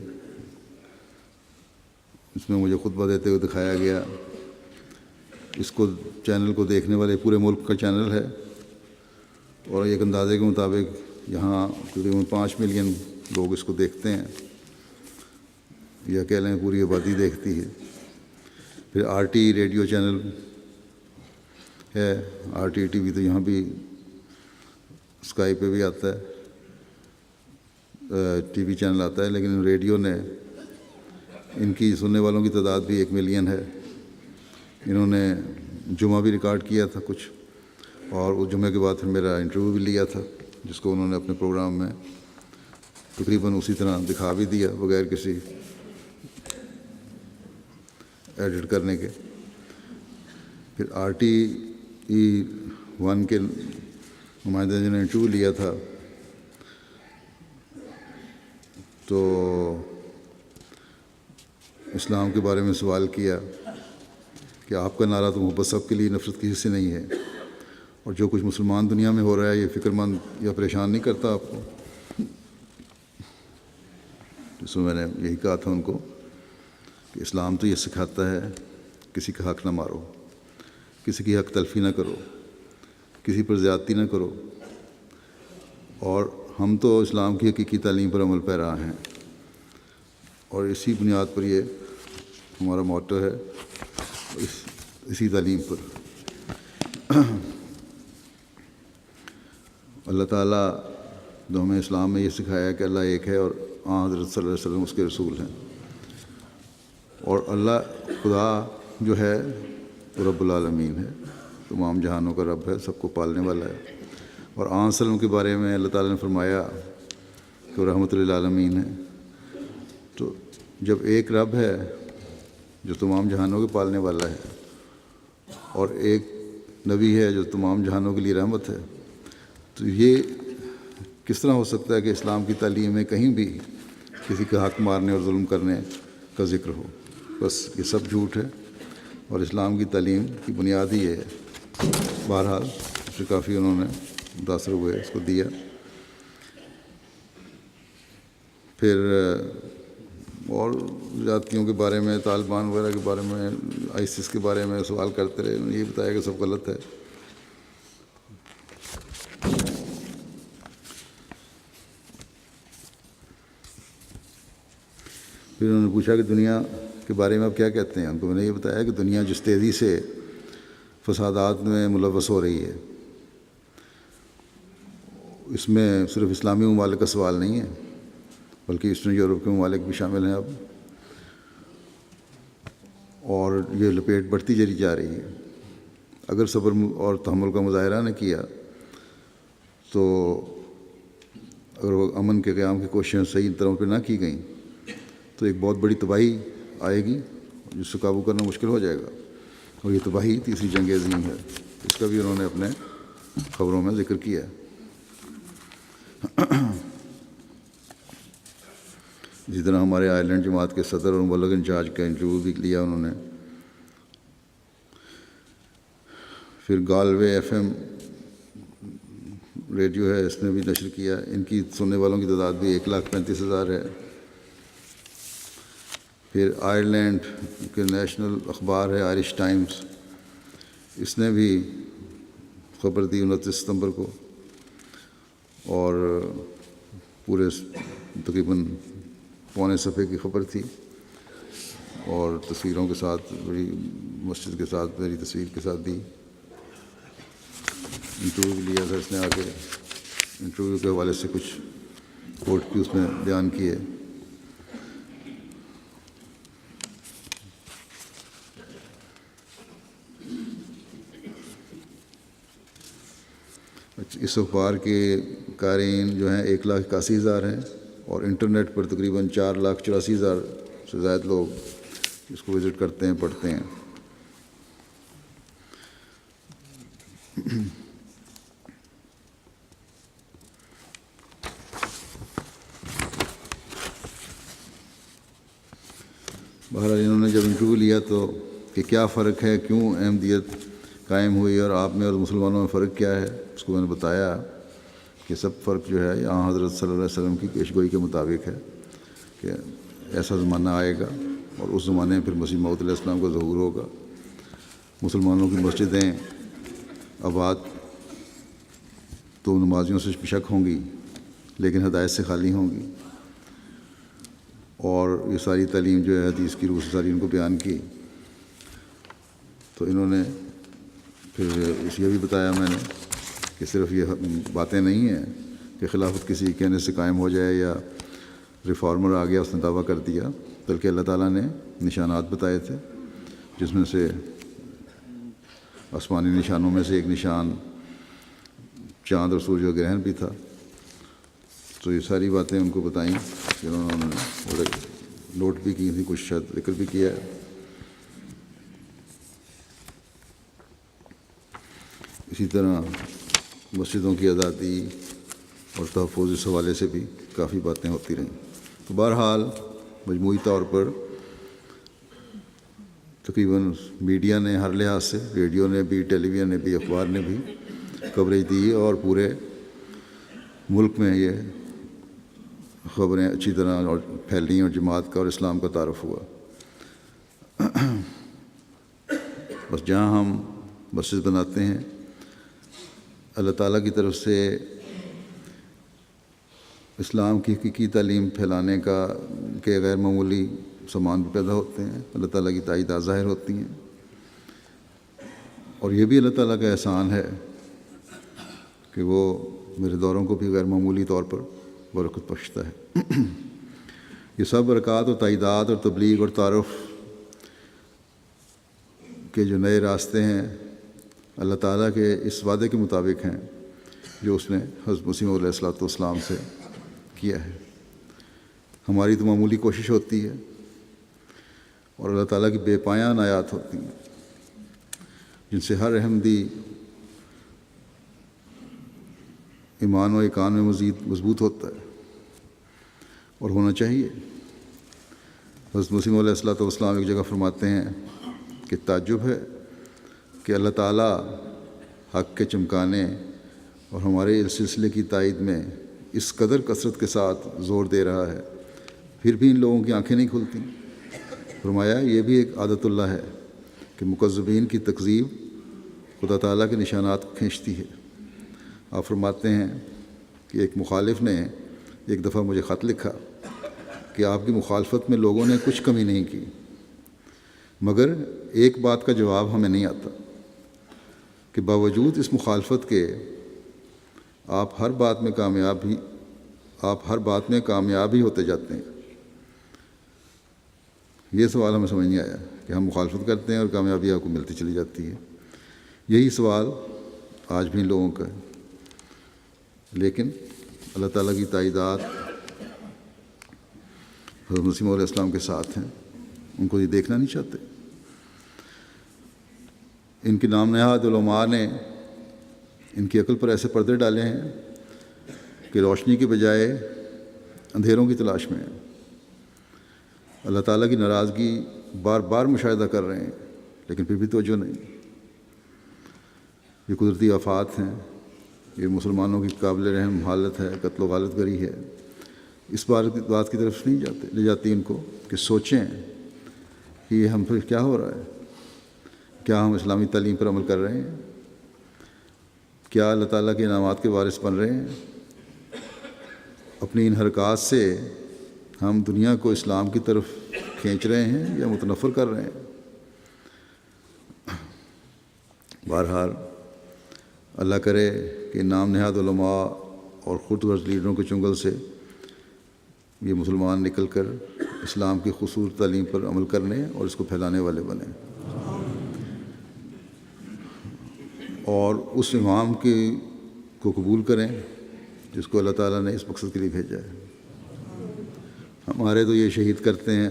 B: اس میں مجھے خطبہ دیتے ہوئے دکھایا گیا۔ اس کو چینل کو دیکھنے والے پورے ملک کا چینل ہے، اور ایک اندازے کے مطابق یہاں تقریباً 5 ملین لوگ اس کو دیکھتے ہیں، یا کہہ لیں پوری آبادی دیکھتی ہے۔ پھر آر ٹی ریڈیو چینل ہے، آر ٹی ٹی وی تو یہاں بھی اسکائی پہ بھی آتا ہے، ٹی وی چینل آتا ہے، لیکن ریڈیو نے ان کی سننے والوں کی تعداد بھی 1 ملین ہے۔ انہوں نے جمعہ بھی ریکارڈ کیا تھا کچھ، اور اس جمعے کے بعد پھر میرا انٹرویو بھی لیا تھا، جس کو انہوں نے اپنے پروگرام میں تقریباً اسی طرح دکھا بھی دیا بغیر کسی ایڈٹ کرنے کے۔ پھر آر ٹی ای 1 کے نمائندے جنہوں نے انٹرویو لیا تھا، تو اسلام کے بارے میں سوال کیا کہ آپ کا نعرہ تو محبت سب کے لیے، نفرت کسی سے نہیں ہے، اور جو کچھ مسلمان دنیا میں ہو رہا ہے یہ فکر مند یا پریشان نہیں کرتا آپ کو؟ جس میں نے یہی کہا تھا ان کو کہ اسلام تو یہ سکھاتا ہے کسی کا حق نہ مارو، کسی کی حق تلفی نہ کرو، کسی پر زیادتی نہ کرو، اور ہم تو اسلام کی حقیقی تعلیم پر عمل پیرا ہیں، اور اسی بنیاد پر یہ ہمارا موٹو ہے، اسی تعلیم پر۔ اللہ تعالیٰ جو ہمیں اسلام میں یہ سکھایا کہ اللہ ایک ہے، اور حضرت صلی اللہ علیہ وسلم اس کے رسول ہیں، اور اللہ خدا جو ہے وہ رب العالمین ہے، تمام جہانوں کا رب ہے، سب کو پالنے والا ہے۔ اور صلی اللہ علیہ وسلم کے بارے میں اللہ تعالیٰ نے فرمایا کہ وہ رحمت للعالمین ہے۔ تو جب ایک رب ہے جو تمام جہانوں کے پالنے والا ہے، اور ایک نبی ہے جو تمام جہانوں کے لیے رحمت ہے، تو یہ کس طرح ہو سکتا ہے کہ اسلام کی تعلیم میں کہیں بھی کسی کا حق مارنے اور ظلم کرنے کا ذکر ہو؟ بس یہ سب جھوٹ ہے، اور اسلام کی تعلیم کی بنیاد ہی یہ ہے۔ بہرحال اس سے کافی انہوں نے متاثر ہوئے، اس کو دیا۔ پھر اور زیادتیوں کے بارے میں، طالبان وغیرہ کے بارے میں، آئیسس کے بارے میں سوال کرتے رہے، انہوں نے یہ بتایا کہ سب غلط ہے۔ پھر انہوں نے پوچھا کہ دنیا کے بارے میں آپ کیا کہتے ہیں؟ ان کو میں نے یہ بتایا کہ دنیا جس تیزی سے فسادات میں ملوث ہو رہی ہے، اس میں صرف اسلامی ممالک کا سوال نہیں ہے، بلکہ ایسٹرن یورپ کے ممالک بھی شامل ہیں اب، اور یہ لپیٹ بڑھتی چلی جا رہی ہے۔ اگر صبر اور تحمل کا مظاہرہ نہ کیا تو اگر وہ امن کے قیام کی کوششیں صحیح طرح پہ نہ کی گئیں تو ایک بہت بڑی تباہی آئے گی جس سے قابو کرنا مشکل ہو جائے گا، اور یہ تباہی تیسری جنگ عظیم ہے۔ اس کا بھی انہوں نے اپنے خبروں میں ذکر کیا ہے۔ اسی طرح ہمارے آئرلینڈ جماعت کے صدر اور مبلغ انچارج کا انٹرویو بھی لیا انہوں نے۔ پھر گالوے ایف ایم ریڈیو ہے، اس نے بھی نشر کیا، ان کی سننے والوں کی تعداد بھی 1,35,000 ہے۔ پھر آئرلینڈ کے نیشنل اخبار ہے آئرش ٹائمز، اس نے بھی خبر دی 29 ستمبر کو، اور پورے تقریباً پونے صفحے کی خبر تھی، اور تصویروں کے ساتھ، بڑی مسجد کے ساتھ، میری تصویر کے ساتھ دی۔ انٹرویو بھی لیا تھا اس نے آ کے، انٹرویو کے حوالے سے کچھ کوٹ بھی اس میں بیان کیے۔ اس اخبار کے قارئین جو ہیں 1,81,000 ہیں، اور انٹرنیٹ پر تقریباً 4,84,000 سے زائد لوگ اس کو وزٹ کرتے ہیں، پڑھتے ہیں۔ بہرحال انہوں نے جب انٹرویو لیا تو کہ کیا فرق ہے، کیوں احمدیت قائم ہوئی، اور آپ میں اور مسلمانوں میں فرق کیا ہے، اس کو میں نے بتایا کہ سب فرق جو ہے یہاں حضرت صلی اللہ علیہ وسلم کی پیشگوئی کے مطابق ہے کہ ایسا زمانہ آئے گا، اور اس زمانے میں پھر مسیح موعود علیہ السلام کا ظہور ہوگا۔ مسلمانوں کی مسجدیں آباد تو نمازیوں سے شک ہوں گی، لیکن ہدایت سے خالی ہوں گی، اور یہ ساری تعلیم جو ہے حدیث کی روح سے ساری ان کو بیان کی۔ تو انہوں نے پھر یہ بھی بتایا میں نے کہ صرف یہ باتیں نہیں ہیں کہ خلافت کسی کہنے سے قائم ہو جائے یا ریفارمر آ گیا اس نے دعویٰ کر دیا، بلکہ اللہ تعالیٰ نے نشانات بتائے تھے، جس میں سے آسمانی نشانوں میں سے ایک نشان چاند اور سورج کا گرہن بھی تھا۔ تو یہ ساری باتیں ان کو بتائیں کہ انہوں نے نوٹ بھی کی تھی، کچھ شاید ذکر بھی کیا ہے۔ اسی طرح مسجدوں کی آزادی اور تحفظ اس حوالے سے بھی کافی باتیں ہوتی رہیں۔ تو بہرحال مجموعی طور پر تقریباً میڈیا نے ہر لحاظ سے، ریڈیو نے بھی، ٹیلی ویژن نے بھی، اخبار نے بھی کوریج دی اور پورے ملک میں یہ خبریں اچھی طرح اور پھیلیں اور جماعت کا اور اسلام کا تعارف ہوا۔ بس جہاں ہم مسجد بناتے ہیں، اللہ تعالیٰ کی طرف سے اسلام کی حقیقی تعلیم پھیلانے کے غیر معمولی سامان بھی پیدا ہوتے ہیں، اللہ تعالیٰ کی تائیدات ظاہر ہوتی ہیں، اور یہ بھی اللہ تعالیٰ کا احسان ہے کہ وہ میرے دوروں کو بھی غیر معمولی طور پر برکت بخشتا ہے۔ یہ سب برکات اور تائیدات اور تبلیغ اور تعارف کے جو نئے راستے ہیں، اللہ تعالیٰ کے اس وعدے کے مطابق ہیں جو اس نے حضرت مسیح علیہ الصلوۃ والسلام سے کیا ہے۔ ہماری تو معمولی کوشش ہوتی ہے اور اللہ تعالیٰ کی بے پایان عنایات ہوتی ہیں، جن سے ہر احمدی ایمان و ایقان میں مزید مضبوط ہوتا ہے اور ہونا چاہیے۔ حضرت مسیح علیہ الصلوۃ والسلام ایک جگہ فرماتے ہیں کہ تعجب ہے کہ اللہ تعالیٰ حق کے چمکانے اور ہمارے اس سلسلے کی تائید میں اس قدر کثرت کے ساتھ زور دے رہا ہے، پھر بھی ان لوگوں کی آنکھیں نہیں کھلتی۔ فرمایا یہ بھی ایک عادت اللہ ہے کہ مکذبین کی تکذیب خدا تعالیٰ کے نشانات کو کھینچتی ہے۔ آپ فرماتے ہیں کہ ایک مخالف نے ایک دفعہ مجھے خط لکھا کہ آپ کی مخالفت میں لوگوں نے کچھ کمی نہیں کی، مگر ایک بات کا جواب ہمیں نہیں آتا کہ باوجود اس مخالفت کے آپ ہر بات میں کامیاب ہی ہوتے جاتے ہیں۔ یہ سوال ہمیں سمجھ نہیں آیا کہ ہم مخالفت کرتے ہیں اور کامیابی آپ کو ملتی چلی جاتی ہے۔ یہی سوال آج بھی لوگوں کا ہے، لیکن اللہ تعالیٰ کی تائیدات حضرت مسیح علیہ السلام کے ساتھ ہیں، ان کو یہ دیکھنا نہیں چاہتے۔ ان کے نام نہاد علماء نے ان کی عقل پر ایسے پردے ڈالے ہیں کہ روشنی کے بجائے اندھیروں کی تلاش میں ہیں۔ اللہ تعالیٰ کی ناراضگی بار بار مشاہدہ کر رہے ہیں، لیکن پھر بھی توجہ نہیں۔ یہ قدرتی آفات ہیں، یہ مسلمانوں کی قابل رحم حالت ہے، قتل و غارت گری ہے۔ اس بات کی طرف نہیں لے جاتی ان کو کہ سوچیں کہ یہ ہم پھر کیا ہو رہا ہے، کیا ہم اسلامی تعلیم پر عمل کر رہے ہیں، کیا اللہ تعالیٰ کے انعامات کے وارث بن رہے ہیں۔ اپنی ان حرکات سے ہم دنیا کو اسلام کی طرف کھینچ رہے ہیں یا متنفر کر رہے ہیں۔ بہرحال اللہ کرے کہ نام نہاد علماء اور خود غرض لیڈروں کے چنگل سے یہ مسلمان نکل کر اسلام کی خصوصی تعلیم پر عمل کرنے اور اس کو پھیلانے والے بنیں، اور اس امام کو قبول کریں جس کو اللہ تعالیٰ نے اس مقصد کے لیے بھیجا ہے۔ ہمارے تو یہ شہید کرتے ہیں،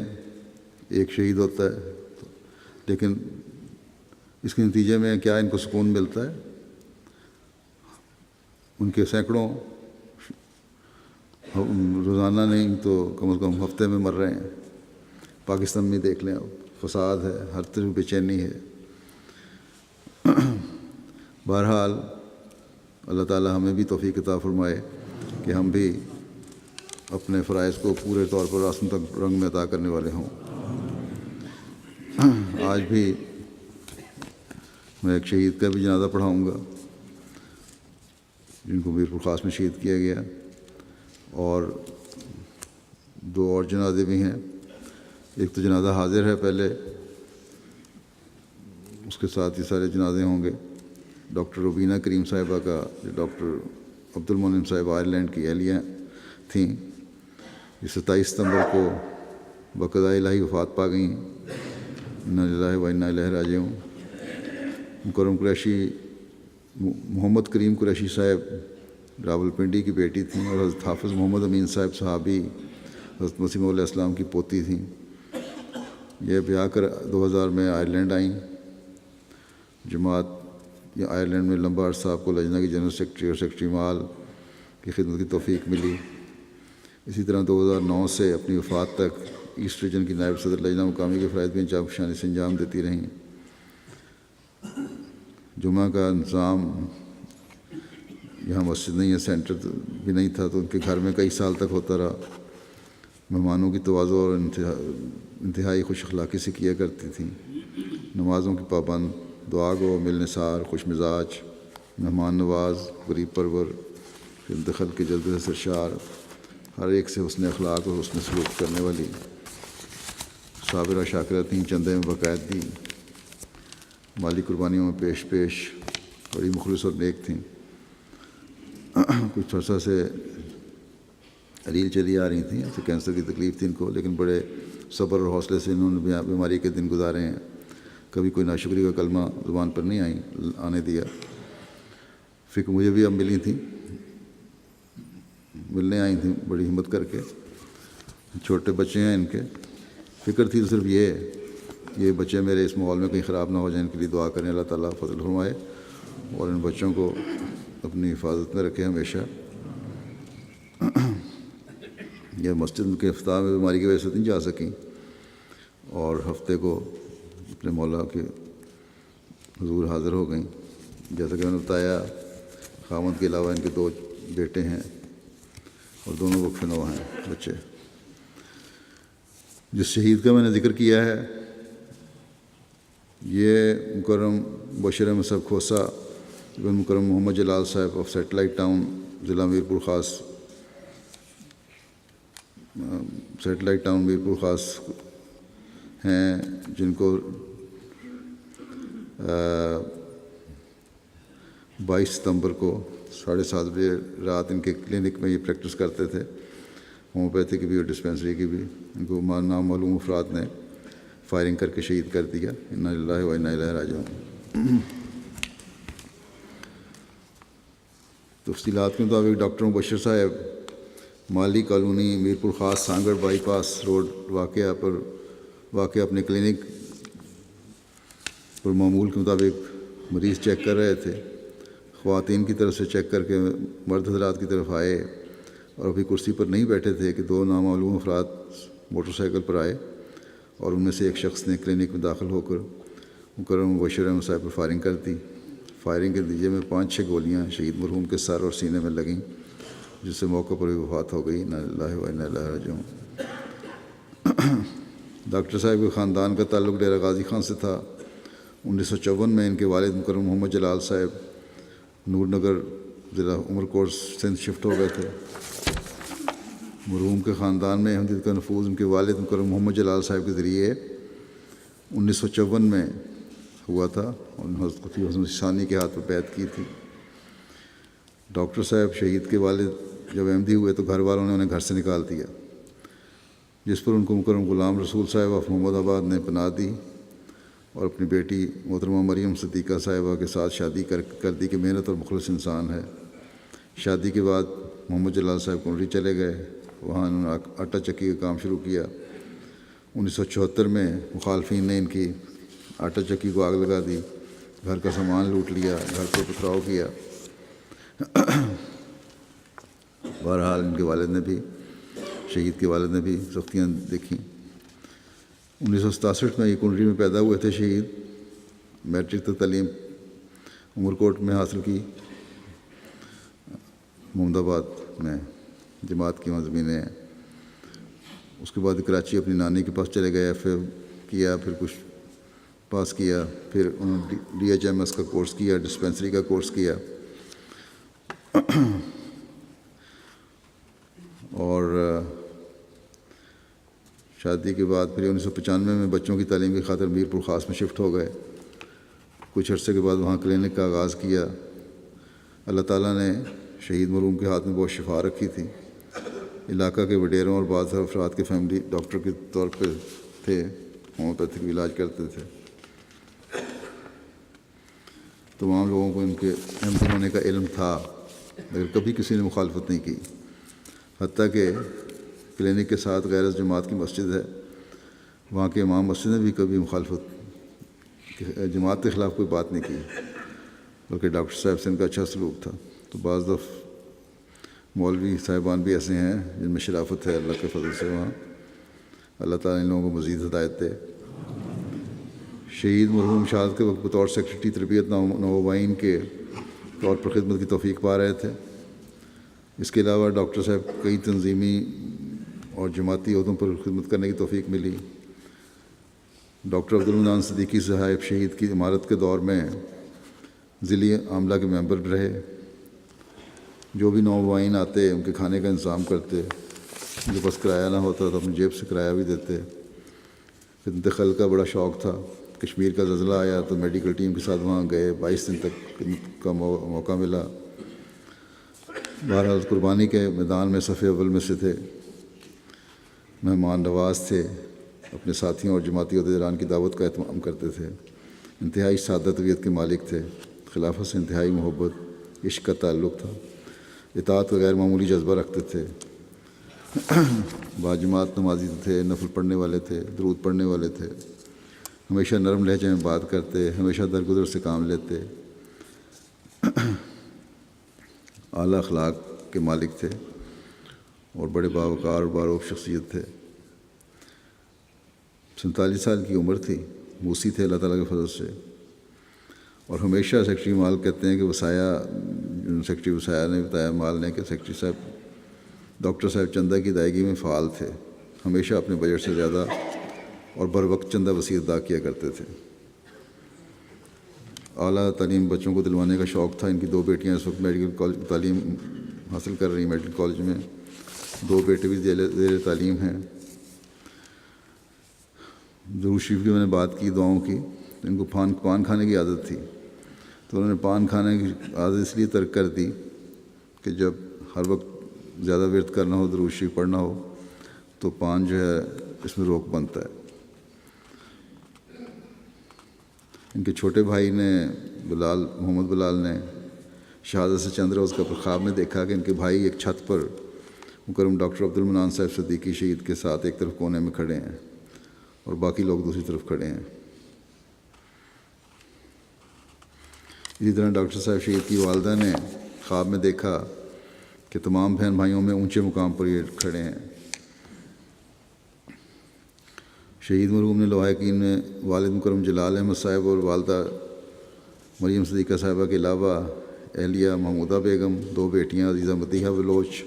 B: ایک شہید ہوتا ہے، لیکن اس کے نتیجے میں کیا ان کو سکون ملتا ہے؟ ان کے سینکڑوں روزانہ نہیں تو کم از کم ہفتے میں مر رہے ہیں۔ پاکستان میں دیکھ لیں، اب فساد ہے، ہر طرف بے چینی ہے۔ بہرحال اللہ تعالیٰ ہمیں بھی توفیق عطا فرمائے کہ ہم بھی اپنے فرائض کو پورے طور پر رسم تک رنگ میں عطا کرنے والے ہوں۔ آج بھی میں ایک شہید کا بھی جنازہ پڑھاؤں گا جن کو میرپور خاص میں شہید کیا گیا، اور 2 اور جنازے بھی ہیں۔ ایک تو جنازہ حاضر ہے، پہلے اس کے ساتھ ہی سارے جنازے ہوں گے۔ ڈاکٹر روبینہ کریم صاحبہ کا، جو ڈاکٹر عبد المنعم صاحب آئرلینڈ کی اہلیہ تھیں، یہ 27 ستمبر کو بقضاء الہی وفات پا گئیں۔ انا للہ و انا الیہ راجعون۔ مکرم قریشی، محمد کریم قریشی صاحب راولپنڈی کی بیٹی تھیں، اور حضرت حافظ محمد امین صاحب صحابی حضرت مسیح علیہ السلام کی پوتی تھیں۔ یہ بیاہ کر 2000 میں آئرلینڈ آئیں۔ جماعت یا آئرلینڈ میں لمبا عرصہ آپ کو لجنہ کی جنرل سیکرٹری اور سیکرٹری مال کی خدمت کی توفیق ملی۔ اسی طرح 2009 سے اپنی وفات تک ایسٹ ریجن کی نائب صدر لجنہ مقامی کے فرائض بھی انچاف شانی سے انجام دیتی رہیں۔ جمعہ کا انتظام، یہاں مسجد نہیں ہے، سینٹر بھی نہیں تھا، تو ان کے گھر میں کئی سال تک ہوتا رہا۔ مہمانوں کی تواضع اور انتہائی خوش اخلاقی سے کیا کرتی تھیں۔ نمازوں کی پابند، دعا گو، ملنسار، خوش مزاج، مہمان نواز، غریب پرور، دخل کے جذبے سے سرشار، ہر ایک سے حسن اخلاق اور حسن سلوک کرنے والی، صابرہ شاکرہ تھیں۔ چندے میں باقاعدگی، مالی قربانیوں میں پیش بڑی مخلص اور نیک تھیں۔ کچھ عرصہ سے ریل چلی آ رہی تھیں، ایسے کینسر کی تکلیف تھی ان کو، لیکن بڑے صبر اور حوصلے سے انہوں نے بیماری کے دن گزارے ہیں۔ کبھی کوئی ناشکری کا کلمہ زبان پر نہیں آنے دیا۔ فکر مجھے بھی اب ملی تھیں، ملنے آئی تھیں بڑی ہمت کر کے۔ چھوٹے بچے ہیں ان کے، فکر تھی صرف یہ بچے میرے اس ماحول میں کہیں خراب نہ ہو جائیں، ان کے لیے دعا کریں، اللہ تعالیٰ فضل فرمائے اور ان بچوں کو اپنی حفاظت میں رکھے ہمیشہ۔ یہ مسجد کے افتتاح میں بیماری کی وجہ سے نہیں جا سکیں، اور ہفتے کو اپنے مولا کے حضور حاضر ہو گئیں۔ جیسا کہ میں نے بتایا، خاوند کے علاوہ ان کے 2 بیٹے ہیں اور دونوں وقف نو ہیں بچے۔ جس شہید کا میں نے ذکر کیا ہے، یہ مکرم بشیر احمد صاحب کھوسہ بن مکرم محمد جلال صاحب آف سیٹلائٹ ٹاؤن، ضلع میرپور خاص، سیٹلائٹ ٹاؤن میرپور خاص ہیں، جن کو 22 ستمبر کو 7:30 بجے رات ان کے کلینک میں یہ پریکٹس کرتے تھے، ہومیوپیتھی کی بھی اور ڈسپینسری کی بھی۔ ان کو نامعلوم افراد نے فائرنگ کر کے شہید کر دیا۔ انا للہ و انا الیہ راجعون۔ تفصیلات کے مطابق ڈاکٹر مبشر صاحب مالی کالونی میرپور خاص سانگڑ بائی پاس روڈ واقع اپنے کلینک پر معمول کے مطابق مریض چیک کر رہے تھے۔ خواتین کی طرف سے چیک کر کے مرد حضرات کی طرف آئے، اور ابھی کرسی پر نہیں بیٹھے تھے کہ 2 نامعلوم افراد موٹر سائیکل پر آئے، اور ان میں سے ایک شخص نے کلینک میں داخل ہو کر مکرم مبشر احمد صاحب پر فائرنگ کر دی۔ فائرنگ کے نتیجے میں 5-6 گولیاں شہید مرحوم کے سر اور سینے میں لگیں، جس سے موقع پر ہی وفات ہو گئی۔ انا للہ و انا الیہ راجعون۔ ڈاکٹر صاحب کے خاندان کا تعلق ڈیرہ غازی خان سے تھا۔ 1954 میں ان کے والد مکرم محمد جلال صاحب نور نگر ضلع عمرکوٹ سندھ شفٹ ہو گئے تھے۔ مرحوم کے خاندان میں احمدیت کا نفوذ ان کے والد مکرم محمد جلال صاحب کے ذریعے 1954 میں ہوا تھا، اور حضرت خفیہ حسن ثانی کے ہاتھ پر بیعت کی تھی۔ ڈاکٹر صاحب شہید کے والد جب احمدی ہوئے تو گھر والوں نے انہیں گھر سے نکال دیا، جس پر ان کو مکرم غلام رسول صاحب آف محمد آباد نے پناہ دی، اور اپنی بیٹی محترمہ مریم صدیقہ صاحبہ کے ساتھ شادی کر دی کہ محنت اور مخلص انسان ہے۔ شادی کے بعد محمد جلال صاحب کنڈی چلے گئے، وہاں انہوں نے آٹا چکی کا کام شروع کیا۔ 1974 میں مخالفین نے ان کی آٹا چکی کو آگ لگا دی، گھر کا سامان لوٹ لیا، گھر پر پتھراؤ کیا۔ بہرحال ان کے والد نے بھی، شہید کے والد نے بھی سختیاں دیکھیں۔ 1967 میں یہ کنڈی میں پیدا ہوئے تھے شہید۔ میٹرک تک تعلیم عمرکوٹ میں حاصل کی، محمد آباد میں جماعت کی وہاں زمینیں ہیں۔ اس کے بعد کراچی اپنی نانی کے پاس چلے گئے، ایف اے کیا، پھر کچھ پاس کیا، پھر انہوں نے DHMS کا کورس کیا، ڈسپینسری کا کورس کیا، اور شادی کے بعد پھر 1995 میں بچوں کی تعلیم کی خاطر میرپور خاص میں شفٹ ہو گئے۔ کچھ عرصے کے بعد وہاں کلینک کا آغاز کیا۔ اللہ تعالیٰ نے شہید مرحوم کے ہاتھ میں بہت شفا رکھی تھی۔ علاقہ کے وڈیروں اور بعض افراد کے فیملی ڈاکٹر کے طور پہ تھے، ہومیوپیتھک علاج کرتے تھے۔ تمام لوگوں کو ان کے احمدی ہونے کا علم تھا، مگر کبھی کسی نے مخالفت نہیں کی، حتیٰ کہ کلینک کے ساتھ غیر جماعت کی مسجد ہے، وہاں کے امام مسجد نے بھی کبھی جماعت کے خلاف کوئی بات نہیں کی، بلکہ ڈاکٹر صاحب سے ان کا اچھا سلوک تھا۔ تو بعض دفعہ مولوی صاحبان بھی ایسے ہیں جن میں شرافت ہے، اللہ کے فضل سے وہاں اللہ تعالیٰ ان لوگوں کو مزید ہدایت دے۔ شہید مرحوم شہادت کے وقت بطور سیکرٹری تربیت نوآبائین کے طور پر خدمت کی توفیق پا رہے تھے۔ اس کے علاوہ ڈاکٹر صاحب کئی تنظیمی اور جماعتی عہدوں پر خدمت کرنے کی توفیق ملی۔ ڈاکٹر عبدالمنان صدیقی صاحب شہید کی عمارت کے دور میں ضلعی عاملہ کے ممبر رہے۔ جو بھی نوآبائین آتے ان کے کھانے کا انتظام کرتے، ان کے پاس کرایہ نہ ہوتا تو اپنی جیب سے کرایہ بھی دیتے۔ خدمت خلق کا بڑا شوق تھا۔ کشمیر کا زلزلہ آیا تو میڈیکل ٹیم کے ساتھ وہاں گئے، 22 دن تک خدمت کا موقع ملا۔ بہرحال قربانی کے میدان میں صف اول میں سے تھے، مہمان نواز تھے، اپنے ساتھیوں اور جماعتی عہدیداران کی دعوت کا اہتمام کرتے تھے، انتہائی سادہ طبیعت کے مالک تھے، خلافت سے انتہائی محبت عشق کا تعلق تھا، اطاعت کا غیر معمولی جذبہ رکھتے تھے، باجماعت نمازی تھے، نفل پڑھنے والے تھے، درود پڑھنے والے تھے، ہمیشہ نرم لہجے میں بات کرتے، ہمیشہ درگزر سے کام لیتے، اعلیٰ اخلاق کے مالک تھے اور بڑے باوقار اور باروق شخصیت تھے۔ 47 سال کی عمر تھی، موسی تھے اللہ تعالیٰ کے فضل سے، اور ہمیشہ سیکرٹری مال کہتے ہیں کہ سیکرٹری وسایا نے بتایا مال نے کہ سیکرٹری صاحب ڈاکٹر صاحب چندہ کی ادائیگی میں فعال تھے، ہمیشہ اپنے بجٹ سے زیادہ اور بر وقت چندہ وسیع ادا کیا کرتے تھے۔ اعلیٰ تعلیم بچوں کو دلوانے کا شوق تھا۔ ان کی 2 بیٹیاں اس وقت میڈیکل کالج تعلیم حاصل کر رہی ہیں، میڈیکل کالج میں 2 بیٹے بھی زیر تعلیم ہیں۔ درود شریف کی میں نے بات کی، دعاؤں کی، ان کو پان کھانے کی عادت تھی، تو انہوں نے پان کھانے کی عادت اس لیے ترک کر دی کہ جب ہر وقت زیادہ ورد کرنا ہو، درود شریف پڑھنا ہو، تو پان جو ہے اس میں روک بنتا ہے۔ ان کے چھوٹے بھائی نے محمد بلال نے شہادت سے چند روز کا خواب میں دیکھا کہ ان کے بھائی ایک چھت پر مکرم ڈاکٹر عبدالمنان صاحب صدیقی شہید کے ساتھ ایک طرف کونے میں کھڑے ہیں اور باقی لوگ دوسری طرف کھڑے ہیں۔ اسی طرح ڈاکٹر صاحب شہید کی والدہ نے خواب میں دیکھا کہ تمام بہن بھائیوں میں اونچے مقام پر یہ کھڑے ہیں۔ شہید مرحوم نے لواحقین میں والد مکرم جلال احمد صاحب اور والدہ مریم صدیقہ صاحبہ کے علاوہ اہلیہ محمودہ بیگم، 2 بیٹیاں عزیزہ مدیحہ بلوچ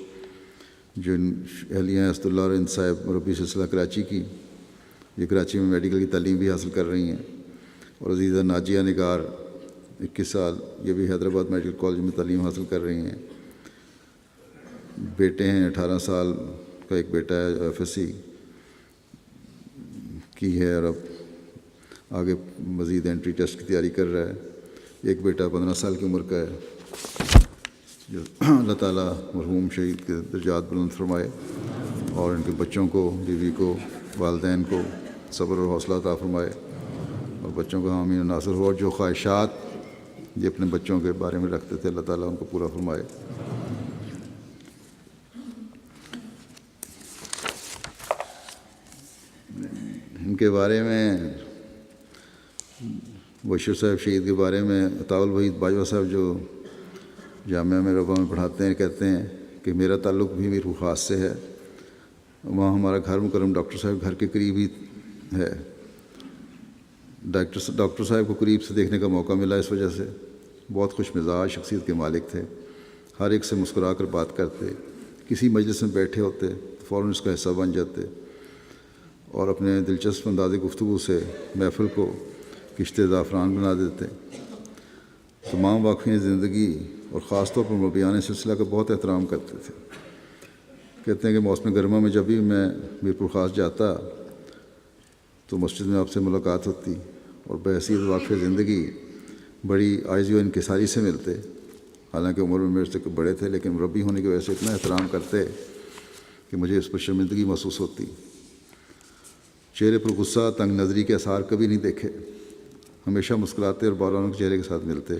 B: جو اہلیہ اسد اللہ اور ہند صاحب مربی سلسلہ کراچی کی، یہ کراچی میں میڈیکل کی تعلیم بھی حاصل کر رہی ہیں، اور عزیزہ ناجیہ نگار 21 سال، یہ بھی حیدرآباد میڈیکل کالج میں تعلیم حاصل کر رہی ہیں۔ بیٹے ہیں، 18 سال کا ایک بیٹا ہے FSC کی ہے اور اب آگے مزید انٹری ٹیسٹ کی تیاری کر رہا ہے۔ ایک بیٹا 15 سال کی عمر کا ہے۔ جو اللہ تعالیٰ مرحوم شہید کے درجات بلند فرمائے اور ان کے بچوں کو، بیوی کو، والدین کو صبر اور حوصلہ عطا فرمائے اور بچوں کو حامی و ناصر ہو، اور جو خواہشات یہ اپنے بچوں کے بارے میں رکھتے تھے اللہ تعالیٰ ان کو پورا فرمائے۔ ان کے بارے میں بشیر صاحب شہید کے بارے میں عطاء الوحید باجوہ صاحب جو جامعہ میں ربا میں پڑھاتے ہیں کہتے ہیں کہ میرا تعلق بھی میرپور خاص سے ہے، وہاں ہمارا گھر مکرم ڈاکٹر صاحب گھر کے قریب ہی ہے۔ ڈاکٹر صاحب کو قریب سے دیکھنے کا موقع ملا، اس وجہ سے بہت خوش مزاج شخصیت کے مالک تھے، ہر ایک سے مسکرا کر بات کرتے، کسی مجلس میں بیٹھے ہوتے تو فوراً اس کا حصہ بن جاتے اور اپنے دلچسپ انداز گفتگو سے محفل کو کشت زعفران بنا دیتے۔ تمام واقفین زندگی اور خاص طور پر مربیان سلسلہ کا بہت احترام کرتے تھے۔ کہتے ہیں کہ موسم گرما میں جب بھی میں میرپور خاص جاتا تو مسجد میں آپ سے ملاقات ہوتی اور بحیثیت واقف زندگی بڑی عاجزی و انکساری سے ملتے، حالانکہ عمر میں میرے سے بڑے تھے، لیکن مربی ہونے کی وجہ سے اتنا احترام کرتے کہ مجھے اس پر شرمندگی محسوس ہوتی۔ چہرے پر غصہ، تنگ نظری کے آثار کبھی نہیں دیکھے، ہمیشہ مسکراتے اور بالونق چہرے کے ساتھ ملتے۔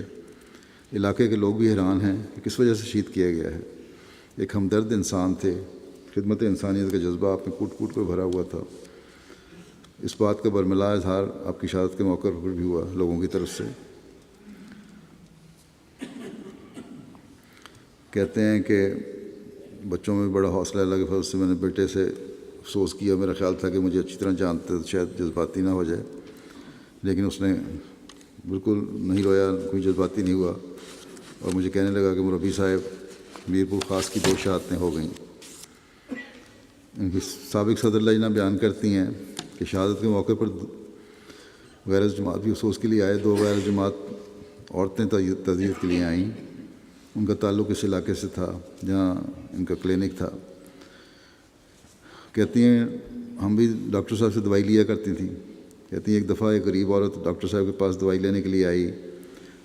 B: علاقے کے لوگ بھی حیران ہیں کہ کس وجہ سے شہید کیا گیا ہے۔ ایک ہمدرد انسان تھے، خدمت انسانیت کا جذبہ آپ میں کوٹ کوٹ کر بھرا ہوا تھا۔ اس بات کا برملا اظہار آپ کی شہادت کے موقع پر بھی ہوا لوگوں کی طرف سے۔ کہتے ہیں کہ بچوں میں بڑا حوصلہ اللہ کے فضل سے میں نے بیٹے سے افسوس کیا، میرا خیال تھا کہ مجھے اچھی طرح جانتے تو شاید جذباتی نہ ہو جائے، لیکن اس نے بالکل نہیں رویا، کوئی جذباتی نہیں ہوا، اور مجھے کہنے لگا کہ مربی صاحب میرپور خاص کی 2 شہادتیں ہو گئیں۔ ان کی سابق صدر لجنہ بیان کرتی ہیں کہ شہادت کے موقع پر غیر جماعت بھی افسوس کے لیے آئے۔ 2 غیر جماعت عورتیں تعزیت کے لیے آئیں۔ ان کا تعلق اس علاقے سے تھا جہاں ان کا کلینک تھا۔ کہتی ہیں ہم بھی ڈاکٹر صاحب سے دوائی لیا کرتی تھیں۔ کہتی ہیں ایک دفعہ ایک غریب عورت ڈاکٹر صاحب کے پاس دوائی لینے کے لیے آئی،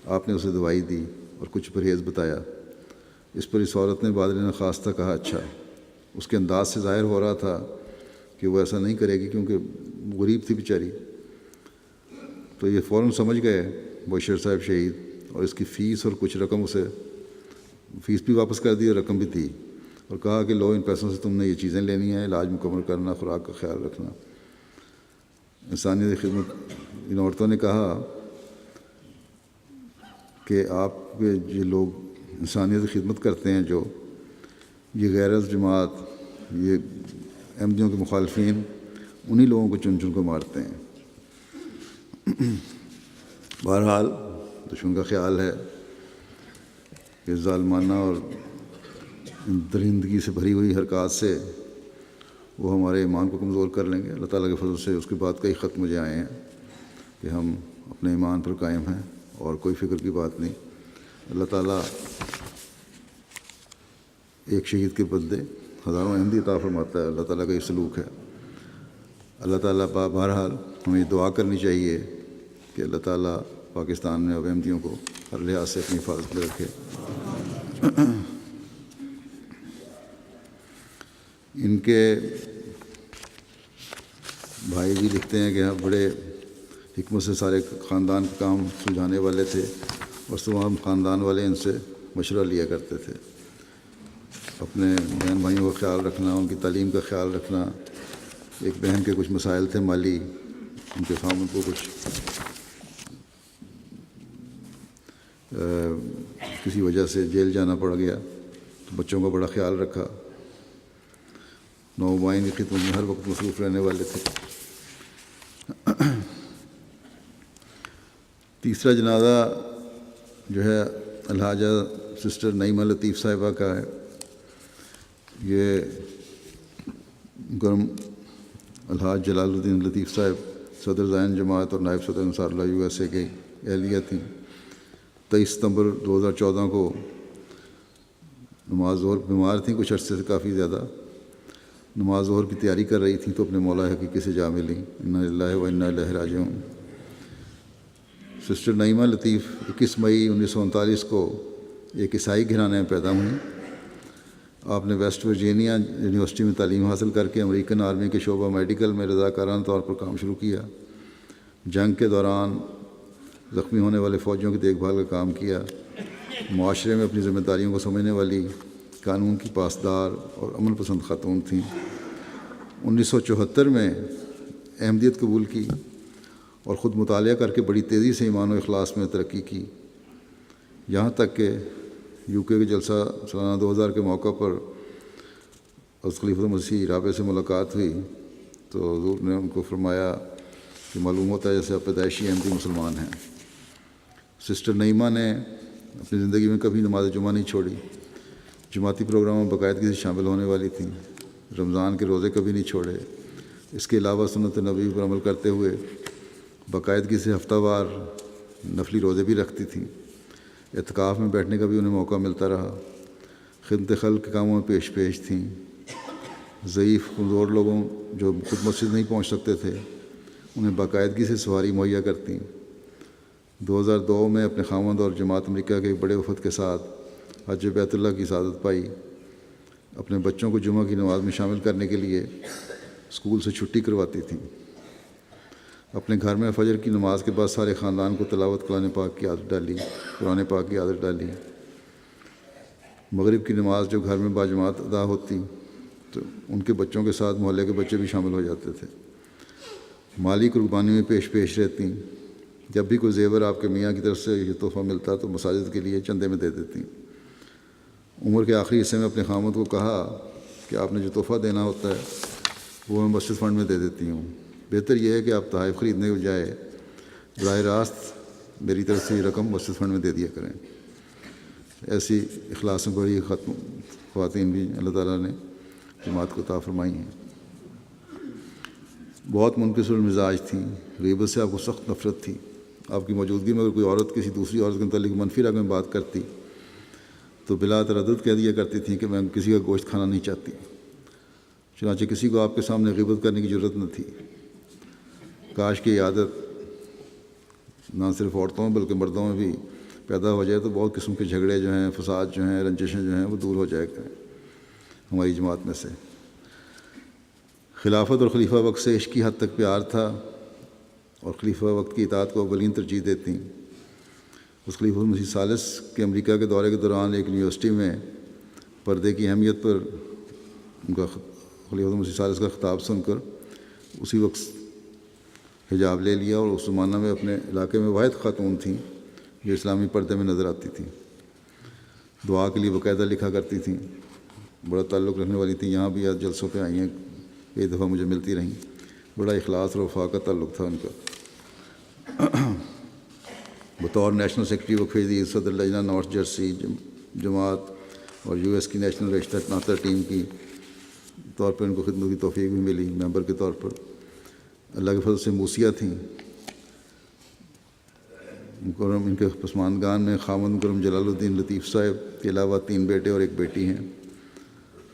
B: آپ نے اسے دوائی دی اور کچھ پرہیز بتایا۔ اس پر اس عورت نے بادل نخواستہ کہا اچھا۔ اس کے انداز سے ظاہر ہو رہا تھا کہ وہ ایسا نہیں کرے گی کیونکہ غریب تھی بیچاری۔ تو یہ فوراً سمجھ گئے بشیر صاحب شہید، اور اس کی فیس اور کچھ رقم اسے فیس بھی واپس کر دی اور رقم بھی دی، اور کہا کہ لو ان پیسوں سے تم نے یہ چیزیں لینی ہیں، علاج مکمل کرنا، خوراک کا خیال رکھنا۔ انسانیت کی خدمت ان عورتوں نے کہا کہ آپ کے یہ لوگ انسانیت کی خدمت کرتے ہیں، جو یہ غیر جماعت، یہ احمدیوں کے مخالفین، انہی لوگوں کو چن چن کو مارتے ہیں۔ بہرحال دشمن کا خیال ہے کہ ظالمانہ اور درندگی سے بھری ہوئی حرکات سے وہ ہمارے ایمان کو کمزور کر لیں گے۔ اللہ تعالیٰ کے فضل سے اس کے بعد کئی خط مجھے آئے ہیں کہ ہم اپنے ایمان پر قائم ہیں اور کوئی فکر کی بات نہیں۔ اللہ تعالیٰ ایک شہید کے بدلے ہزاروں احمدی عطا فرماتا ہے، اللہ تعالیٰ کا یہ سلوک ہے۔ اللہ تعالیٰ بہرحال ہمیں دعا کرنی چاہیے کہ اللہ تعالیٰ پاکستان میں اب احمدیوں کو ہر لحاظ سے اپنی حفاظت میں رکھے۔ ان کے بھائی بھی لکھتے ہیں کہ ہم بڑے حکمت سے سارے خاندان کا کام سلجھانے والے تھے، اور تمام خاندان والے ان سے مشورہ لیا کرتے تھے۔ اپنے بہن بھائیوں کا خیال رکھنا، ان کی تعلیم کا خیال رکھنا۔ ایک بہن کے کچھ مسائل تھے مالی، ان کے خامن کو کچھ کسی وجہ سے جیل جانا پڑ گیا، تو بچوں کا بڑا خیال رکھا۔ نومائن کی خدمت میں ہر وقت مصروف رہنے والے تھے۔ تیسرا جنازہ جو ہے الحاجہ سسٹر نعیمہ لطیف صاحبہ کا ہے۔ یہ گرم الحاج جلال الدین لطیف صاحب صدر زائن جماعت اور نائب صدر انصار اللہ USA کی اہلیہ تھیں۔ 23 ستمبر 2014 کو نماز ظہر بیمار تھیں کچھ عرصے سے، کافی زیادہ نماز ظہر کی تیاری کر رہی تھیں تو اپنے مولا حقیقی سے جا ملیں۔ انا للہ و انا الیہ راجعون۔ سسٹر نعیمہ لطیف 21 مئی 1939 کو ایک عیسائی گھرانے میں پیدا ہوئیں۔ آپ نے ویسٹ ورجینیا یونیورسٹی میں تعلیم حاصل کر کے امریکن آرمی کے شعبہ میڈیکل میں رضاکارانہ طور پر کام شروع کیا۔ جنگ کے دوران زخمی ہونے والے فوجیوں کی دیکھ بھال کا کام کیا۔ معاشرے میں اپنی ذمہ داریوں کو سمجھنے والی، قانون کی پاسدار اور عمل پسند خاتون تھیں۔ 1974 میں احمدیت قبول کی اور خود مطالعہ کر کے بڑی تیزی سے ایمان و اخلاص میں ترقی کی، یہاں تک کہ UK کے جلسہ سالانہ 2000 کے موقع پر حضرت خلیفۃ المسیح رابع سے ملاقات ہوئی تو حضور نے ان کو فرمایا کہ معلوم ہوتا ہے جیسے آپ پیدائشی احمدی مسلمان ہیں۔ سسٹر نعیمہ نے اپنی زندگی میں کبھی نماز جمعہ نہیں چھوڑی، جماعتی پروگراموں میں باقاعدگی سے شامل ہونے والی تھیں، رمضان کے روزے کبھی نہیں چھوڑے۔ اس کے علاوہ سنت نبوی پر عمل کرتے ہوئے باقاعدگی سے ہفتہ وار نفلی روزے بھی رکھتی تھیں۔ اعتکاف میں بیٹھنے کا بھی انہیں موقع ملتا رہا۔ خدمت خلق کے کاموں میں پیش تھیں۔ ضعیف کمزور لوگوں جو خود مسجد نہیں پہنچ سکتے تھے انہیں باقاعدگی سے سواری مہیا کرتیں۔ 2002 میں اپنے خاوند اور جماعت امریکہ کے ایک بڑے وفد کے ساتھ حج بیت اللہ کی سعادت پائی۔ اپنے بچوں کو جمعہ کی نماز میں شامل کرنے کے لیے اسکول سے چھٹی کرواتی تھیں۔ اپنے گھر میں فجر کی نماز کے بعد سارے خاندان کو تلاوت قرآن پاک کی عادت ڈالی، قرآن پاک کی عادت ڈالی۔ مغرب کی نماز جو گھر میں باجماعت ادا ہوتی تو ان کے بچوں کے ساتھ محلے کے بچے بھی شامل ہو جاتے تھے۔ مالی قربانی میں پیش رہتی، جب بھی کوئی زیور آپ کے میاں کی طرف سے یہ تحفہ ملتا تو مساجد کے لیے چندے میں دے دیتی۔ عمر کے آخری حصے میں اپنے خاوند کو کہا کہ آپ نے جو تحفہ دینا ہوتا ہے وہ میں مسجد فنڈ میں دے دیتی ہوں، بہتر یہ ہے کہ آپ تحائف خریدنے کے بجائے براہ راست میری طرف سے یہ رقم مسجد فنڈ میں دے دیا کریں۔ ایسی اخلاص میں بڑی خواتین بھی اللہ تعالیٰ نے جماعت کو عطا فرمائی ہیں۔ بہت منکسر المزاج تھیں، غیبت سے آپ کو سخت نفرت تھی۔ آپ کی موجودگی میں اگر کوئی عورت کسی دوسری عورت کے متعلق منفی رنگ میں بات کرتی تو بلا تردد کہہ دیا کرتی تھیں کہ میں کسی کا گوشت کھانا نہیں چاہتی۔ چنانچہ کسی کو آپ کے سامنے غیبت کرنے کی ضرورت نہ تھی۔ کاش کی عادت نہ صرف عورتوں میں بلکہ مردوں میں بھی پیدا ہو جائے تو بہت قسم کے جھگڑے جو ہیں، فساد جو ہیں، رنجشیں جو ہیں وہ دور ہو جائے کریں ہماری جماعت میں سے۔ خلافت اور خلیفہ وقت سے عشقی حد تک پیار تھا اور خلیفہ وقت کی اطاعت کو اولین ترجیح دیتی۔ اس خلیفہ مسیح ثالث کے امریکہ کے دورے کے دوران ایک یونیورسٹی میں پردے کی اہمیت پر ان کا خلیفہ مسیح ثالث کا خطاب سن کر اسی وقت حجاب لے لیا، اور اس زمانہ میں اپنے علاقے میں واحد خاتون تھیں جو اسلامی پردے میں نظر آتی تھیں۔ دعا کے لیے باقاعدہ لکھا کرتی تھیں، بڑا تعلق رکھنے والی تھیں۔ یہاں بھی آج جلسوں پہ آئی ہیں، کئی دفعہ مجھے ملتی رہیں۔ بڑا اخلاص اور وفا کا تعلق تھا ان کا۔ بطور نیشنل سیکرٹری وقف جدید صدر لجنہ نارتھ جرسی جماعت اور US کی نیشنل رشتہ ناطہ ٹیم کی طور پر ان کو خدمت کی توفیق بھی ملی۔ ممبر کے طور پر اللہ کے فضل سے موسیہ تھیں۔ مکرم ان کے پسماندگان میں خاوند مکرم جلال الدین لطیف صاحب کے علاوہ 3 بیٹے اور 1 بیٹی ہیں۔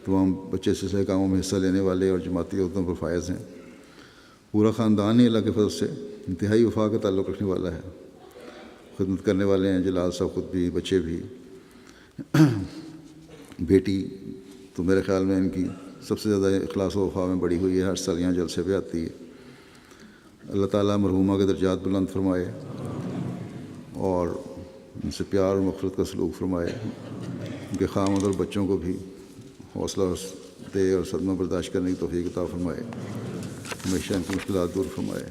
B: تمام بچے سلسلہ کاموں میں حصہ لینے والے اور جماعتی عہدوں پر فائز ہیں۔ پورا خاندان ہی اللہ کے فضل سے انتہائی وفا کا تعلق رکھنے والا ہے، خدمت کرنے والے ہیں۔ جلال صاحب خود بھی، بچے بھی۔ بیٹی تو میرے خیال میں ان کی سب سے زیادہ اخلاص و وفا میں بڑی ہوئی ہے، ہر سال یہاں جلسے پہ آتی ہے۔ اللہ تعالیٰ مرحومہ کے درجات بلند فرمائے اور ان سے پیار اور مغفرت کا سلوک فرمائے۔ ان کے خاوند اور بچوں کو بھی حوصلہ دے اور صدمہ برداشت کرنے کی توفیق عطا فرمائے، ہمیشہ ان کی مشکلات دور فرمائے۔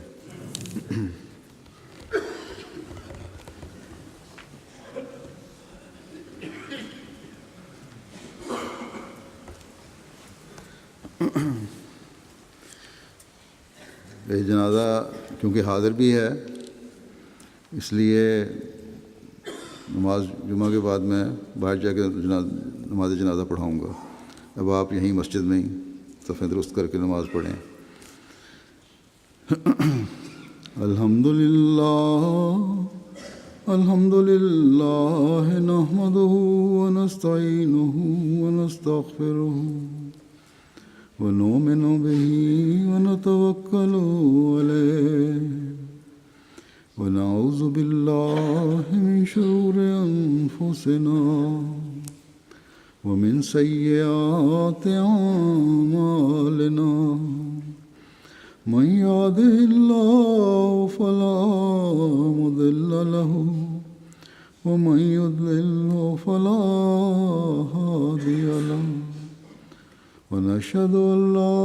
B: یہ جنازہ کیونکہ حاضر بھی ہے اس لیے نماز جمعہ کے بعد میں باہر جا کے نماز جنازہ پڑھاؤں گا۔ اب آپ یہیں مسجد میں ہی صفیں درست کر کے نماز پڑھیں۔ الحمدللہ نحمدہ ونستعینہ ونستغفرہ ونؤمن بہ ونتوکل علیہ ونعوذ باللہ من شرور انفسنا ومن سیئات اعمالنا من يهده الله فلا مضل له ومن يضلل فلا هادي له ونشهد أن لا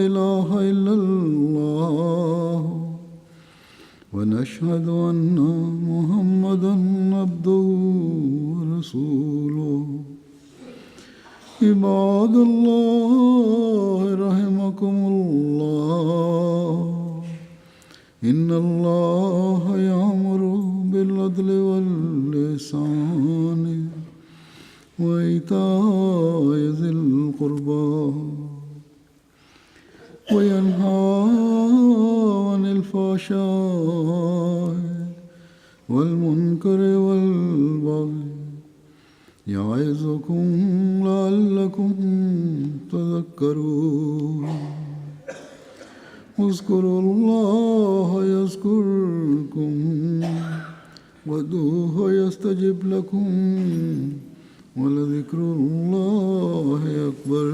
B: إله إلا الله ونشهد أن محمدا عبده ورسوله عباد الله رحمكم الله إن الله يأمر بالعدل والإحسان وإيتاء ذي القربى وينهى عن الفحشاء والمنكر والبغي يعظكم لعلكم تذكرون اذكروا الله يذكركم وادعوه يستجب لكم ولذكر الله أكبر.